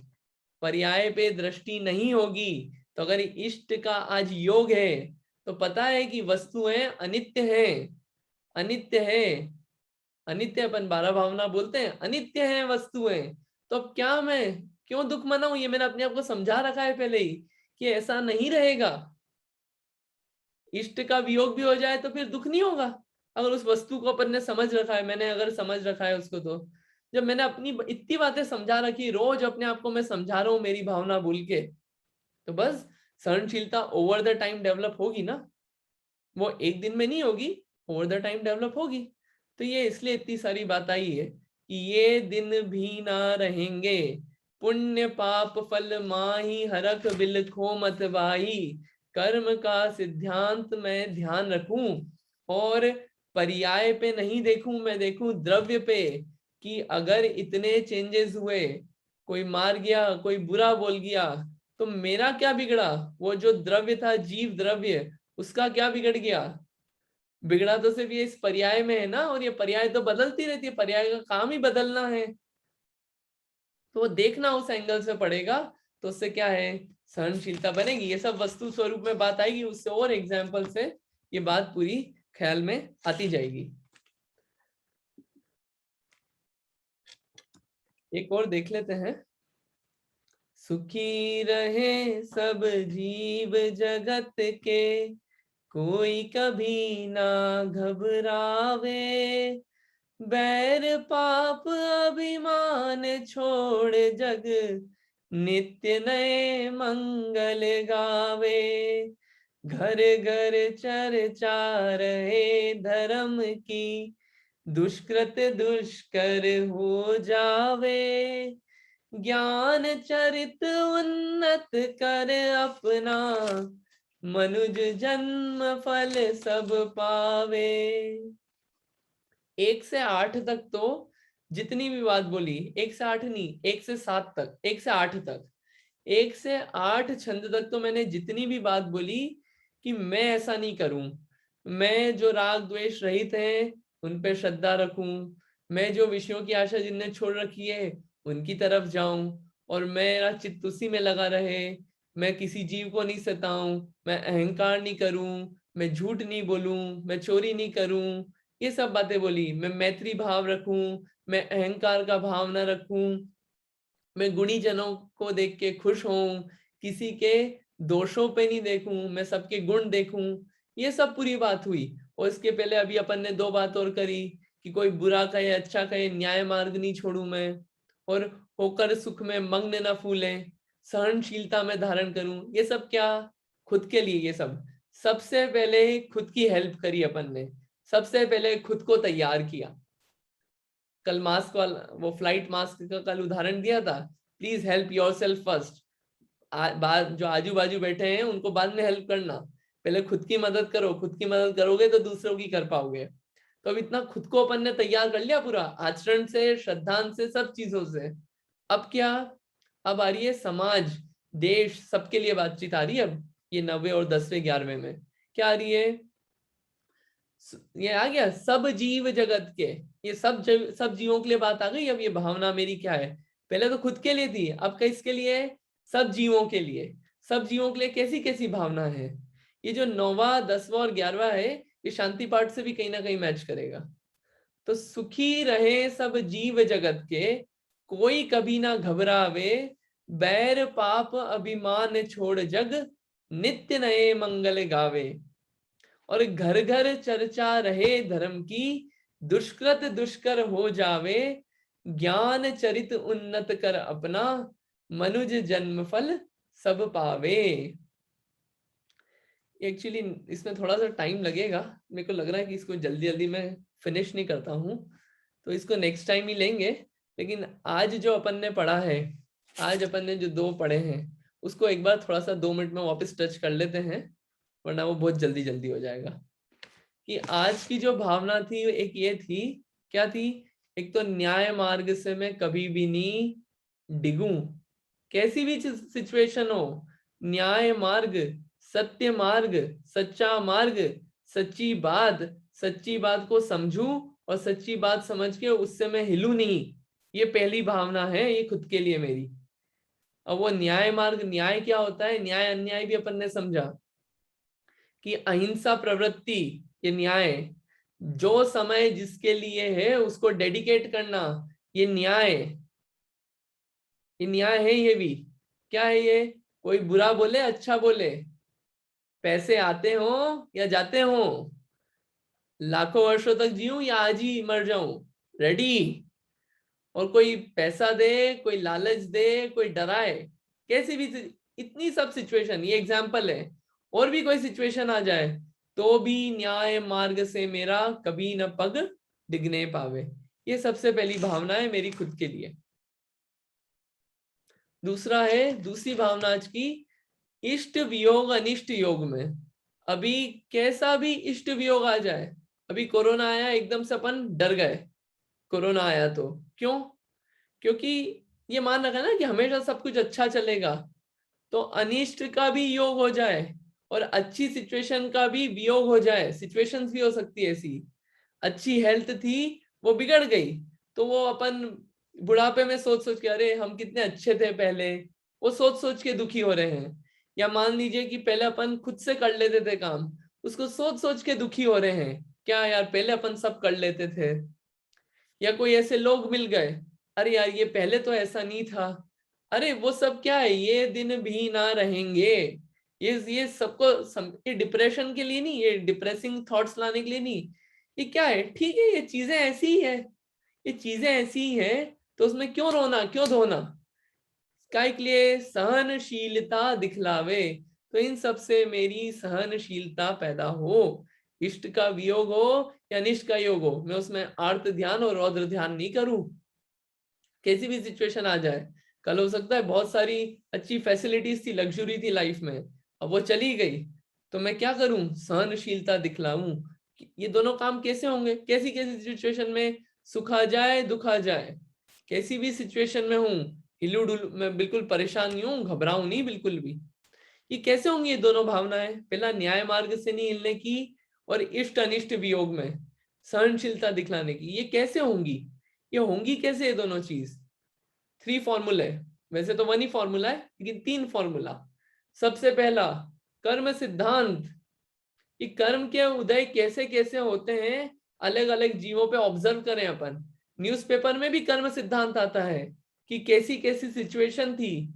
पर्याय पे दृष्टि नहीं होगी। तो अगर इष्ट का आज योग है तो पता है कि वस्तुएं अनित्य हैं, अनित्य है, अनित्य, अपन 12 भावना बोलते हैं, अनित्य है वस्तुएं। तो अब क्या, मैं क्यों दुख मनाऊं? ये मैंने अपने आप को समझा रखा है पहले ही कि ऐसा नहीं रहेगा। इष्ट का वियोग भी हो जाए तो फिर दुख नहीं होगा। अगर उस वस्तु को अपन ने समझ रखा है, मैंने अगर समझ रखा है उसको, तो जब मैंने अपनी इतनी बातें समझा रखी, रोज अपने आप को मैं समझा रहा हूँ मेरी भावना भूल के, तो बस सहनशीलता ओवर द टाइम डेवलप होगी ना। वो एक दिन में नहीं होगी, ओवर द टाइम डेवलप होगी। तो ये इसलिए इतनी सारी बात आई है कि ये दिन भी ना रहेंगे, पुण्य पाप फल माही हरख बिलखो मत वाही, कर्म का सिद्धांत मैं ध्यान रखूं और पर्याय पे नहीं देखूं, मैं देखूं द्रव्य पे, कि अगर इतने चेंजेस हुए, कोई मार गया, कोई बुरा बोल गया, तो मेरा क्या बिगड़ा? वो जो द्रव्य था, जीव द्रव्य, उसका क्या बिगड़ गया? बिगड़ा तो सिर्फ ये इस पर्याय में है ना, और ये पर्याय तो बदलती रहती है, पर्याय का काम ही बदलना है। तो वो देखना उस एंगल से पड़ेगा, तो उससे क्या है, सहनशीलता बनेगी। ये सब वस्तु स्वरूप में बात आएगी, उससे और एग्जाम्पल से ये बात पूरी ख्याल में आती जाएगी। एक और देख लेते हैं। सुखी रहे सब जीव जगत के, कोई कभी ना घबरावे, बैर पाप अभिमान छोड़ जग, नित्य नए मंगल गावे, घर घर चर्चा रहे धर्म की, दुष्कृत दुष्कर हो जावे, ज्ञान चरित उन्नत कर अपना, मनुज जन्म फल सब पावे। 1 से 8 तक तो जितनी भी बात बोली, 1 से 8 नहीं, 1 से 7 तक, 1 से 8 तक, 1 से 8 छंद तक तो मैंने जितनी भी बात बोली कि मैं ऐसा नहीं करूं, मैं जो राग द्वेष रहित है उन पे श्रद्धा रखूं, मैं जो विषयों की आशा जिनने छोड़ रखी है उनकी तरफ जाऊं, और मेरा चित्त उसी में लगा रहे, मैं किसी जीव को नहीं सताऊं, मैं अहंकार नहीं करूं, मैं झूठ नहीं बोलूं, मैं चोरी नहीं करूं, ये सब बातें बोली। मैं मैत्री भाव रखूं, मैं अहंकार का भाव न रखूं, मैं गुणी जनों को देख के खुश हूं, किसी के दोषों पे नहीं देखूं, मैं सबके गुण देखूं। ये सब पूरी बात हुई। और इसके पहले अभी अपन ने 2 बात और करी कि कोई बुरा कहे अच्छा कहे, न्याय मार्ग नहीं छोड़ू मैं, और होकर सुख में मग्न न फूले, सहनशीलता में धारण करूं। ये सब क्या? खुद के लिए। ये सब सबसे पहले खुद की हेल्प करी अपन ने, सबसे पहले खुद को तैयार किया। कल मास्क वाला, वो फ्लाइट मास्क का कल उदाहरण दिया था, प्लीज हेल्प योरसेल्फ फर्स्ट। जो आजू बाजू बैठे हैं उनको बाद में हेल्प करना, पहले खुद की मदद करो, खुद की मदद करोगे तो दूसरों की कर पाओगे। तो अब इतना खुद को अपन ने तैयार कर लिया पूरा, आचरण से, श्रद्धांत से, सब चीजों से। अब क्या? अब आ रही है समाज, देश, सबके लिए बातचीत आ रही है। अब ये 9वें और 10वें 11वें में क्या आ रही है? ये आ गया सब जीव जगत के, ये सब जीवों के लिए बात आ गई। अब ये भावना मेरी क्या है? पहले तो खुद के लिए थी, अब किसके लिए? सब जीवों के लिए। सब जीवों के लिए कैसी कैसी भावना है? ये जो 9वां 10वां और 11वां है, ये शांति पाठ से भी कहीं ना कहीं मैच करेगा। तो सुखी रहे सब जीव जगत के, कोई कभी ना घबरावे, बैर पाप अभिमान छोड़ जग, नित्य नए मंगल गावे, और घर घर चर्चा रहे धर्म की, दुष्कृत दुष्कर हो जावे, ज्ञान चरित उन्नत कर अपना, मनुज जन्म फल सब पावे। एक्चुअली इसमें थोड़ा सा टाइम लगेगा, मेरे को लग रहा है कि इसको जल्दी जल्दी मैं फिनिश नहीं करता हूँ, तो इसको नेक्स्ट टाइम ही लेंगे। लेकिन आज जो अपन ने पढ़ा है, आज अपन ने जो 2 पढ़े हैं, उसको एक बार थोड़ा सा 2 मिनट में वापस टच कर लेते हैं, वरना वो बहुत जल्दी जल्दी हो जाएगा। कि आज की जो भावना थी एक ये थी, क्या थी? एक तो न्याय मार्ग से मैं कभी भी नहीं डिगूं, कैसी भी सिचुएशन हो, न्याय मार्ग, सत्य मार्ग, सच्चा मार्ग, सच्ची बात, सच्ची बात को समझूं, और सच्ची बात समझ के उससे मैं हिलू नहीं। ये पहली भावना है ये खुद के लिए मेरी। अब वो न्याय मार्ग, न्याय क्या होता है? न्याय अन्याय भी अपन ने समझा कि अहिंसा प्रवृत्ति, ये न्याय, जो समय जिसके लिए है उसको डेडिकेट करना, ये न्याय, ये न्याय है। ये भी क्या है? ये कोई बुरा बोले अच्छा बोले, पैसे आते हो या जाते हो, लाखों वर्षों तक जीऊं या आज ही मर जाऊं, रेडी। और कोई पैसा दे, कोई लालच दे, कोई डराए, कैसी भी इतनी सब सिचुएशन, ये एग्जाम्पल है, और भी कोई सिचुएशन आ जाए तो भी न्याय मार्ग से मेरा कभी न पग डिगने पावे। ये सबसे पहली भावना है मेरी खुद के लिए। दूसरा है, दूसरी भावना आज की, इष्ट वियोग अनिष्ट योग में। अभी कैसा भी इष्ट वियोग आ जाए, अभी कोरोना आया एकदम से अपन डर गए, कोरोना आया तो क्यों, क्योंकि ये मान रखा ना कि हमेशा सब कुछ अच्छा चलेगा, तो अनिष्ट का भी योग हो जाए और अच्छी सिचुएशन का भी वियोग हो जाए, सिचुएशंस भी हो सकती है ऐसी। अच्छी हेल्थ थी वो बिगड़ गई, तो वो अपन बुढ़ापे में सोच सोच के, अरे हम कितने अच्छे थे पहले, वो सोच सोच के दुखी हो रहे हैं। या मान लीजिए कि पहले अपन खुद से कर लेते थे काम, उसको सोच सोच के दुखी हो रहे हैं, क्या यार पहले अपन सब कर लेते थे। या कोई ऐसे लोग मिल गए, अरे यार ये पहले तो ऐसा नहीं था, अरे वो सब क्या है, ये दिन भी ना रहेंगे। ये सबको ये डिप्रेशन के लिए नहीं, ये डिप्रेसिंग थॉट्स लाने के लिए नहीं, ये क्या है, ठीक है ये चीजें ऐसी ही है, ये चीजें ऐसी ही है, तो उसमें क्यों रोना क्यों धोना, काय के लिए सहनशीलता दिखलावे। तो इन सब से मेरी सहनशीलता पैदा हो, इष्ट का वियोग हो या अनिष्ट का योग हो, मैं उसमें आर्त ध्यान और रौद्र ध्यान नहीं करूं। कैसी भी सिचुएशन आ जाए, कल हो सकता है बहुत सारी अच्छी फैसिलिटीज थी, लग्जरी थी लाइफ में, अब वो चली गई, तो मैं क्या करूं, सहनशीलता दिखलाऊं। ये दोनों काम कैसे होंगे, कैसी कैसी सिचुएशन में, सुख आ जाए दुख आ जाए, कैसी भी सिचुएशन में हूं, हिलू डुलू, मैं बिल्कुल परेशान नहीं हूं, घबराऊं नहीं बिल्कुल भी। ये कैसे होंगी ये दोनों भावनाएं, पहला न्याय मार्ग से नहीं हिलने की, और इष्ट अनिष्ट वियोग में सहनशीलता दिखलाने की, ये कैसे होंगी, ये होंगी कैसे ये दोनों चीज। 3 फॉर्मूले, वैसे तो 1 ही फॉर्मूला है लेकिन 3 फॉर्मूला। सबसे पहला कर्म सिद्धांत, कि कर्म के उदय कैसे कैसे होते हैं, अलग अलग जीवों पे ऑब्जर्व करें अपन। न्यूज़पेपर में भी कर्म सिद्धांत आता है कि कैसी कैसी सिचुएशन थी,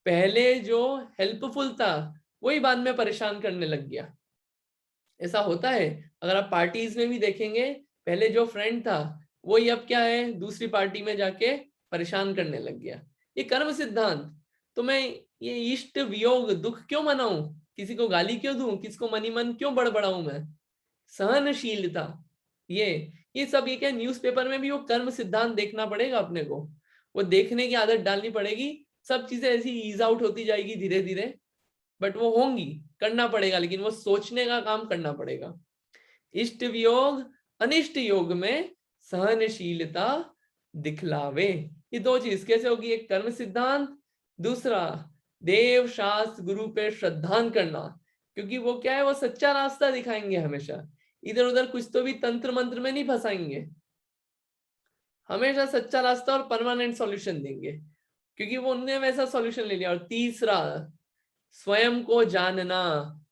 पहले जो हेल्पफुल था वही बाद में परेशान करने लग गया। ऐसा होता है, अगर आप पार्टीज में भी देखेंगे, पहले जो फ्रेंड था वही अब क्या है, दूसरी पार्टी में जाके परेशान करने लग गया। ये कर्म सिद्धांत। तो मैं ये इष्ट वियोग दुख क्यों मनाऊं, किसी को गाली क्यों दूं, किसको मनी मन क्यों बड़बड़ाऊं मैं, सहनशीलता। ये सब, ये क्या न्यूज़पेपर में भी वो कर्म सिद्धांत देखना पड़ेगा अपने को, वो देखने की आदत डालनी पड़ेगी। सब चीजें ऐसी ईज आउट होती जाएगी धीरे धीरे, बट वो होंगी, करना पड़ेगा, लेकिन वो सोचने का काम करना पड़ेगा। इष्ट वियोग अनिष्ट योग में सहनशीलता दिखलावे, ये 2 चीज कैसे होगी, एक कर्म सिद्धांत, दूसरा देव शास्त्र गुरु पे श्रद्धान करना, क्योंकि वो क्या है, वो सच्चा रास्ता दिखाएंगे हमेशा, इधर उधर कुछ तो भी तंत्र मंत्र में नहीं फंसाएंगे, हमेशा सच्चा रास्ता और परमानेंट सॉल्यूशन देंगे, क्योंकि वो उनने वैसा सॉल्यूशन ले लिया। और तीसरा, स्वयं को जानना,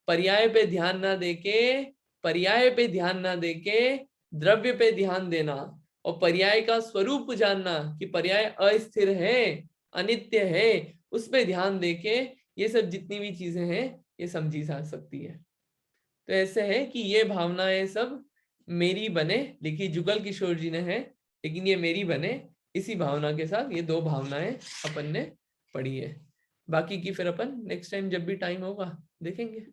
पर्याय पे ध्यान ना देके, पर्याय पे ध्यान ना देके द्रव्य पे ध्यान देना, और पर्याय का स्वरूप जानना कि पर्याय अस्थिर है, अनित्य है, उस पे ध्यान देके ये सब जितनी भी चीजें हैं ये समझी जा सकती है। तो ऐसे है कि ये भावनाएं सब मेरी बने, लिखी जुगल किशोर जी ने है, लेकिन ये मेरी बने, इसी भावना के साथ ये 2 भावनाएं अपन ने पढ़ी है। बाकी की फिर अपन नेक्स्ट टाइम जब भी टाइम होगा देखेंगे।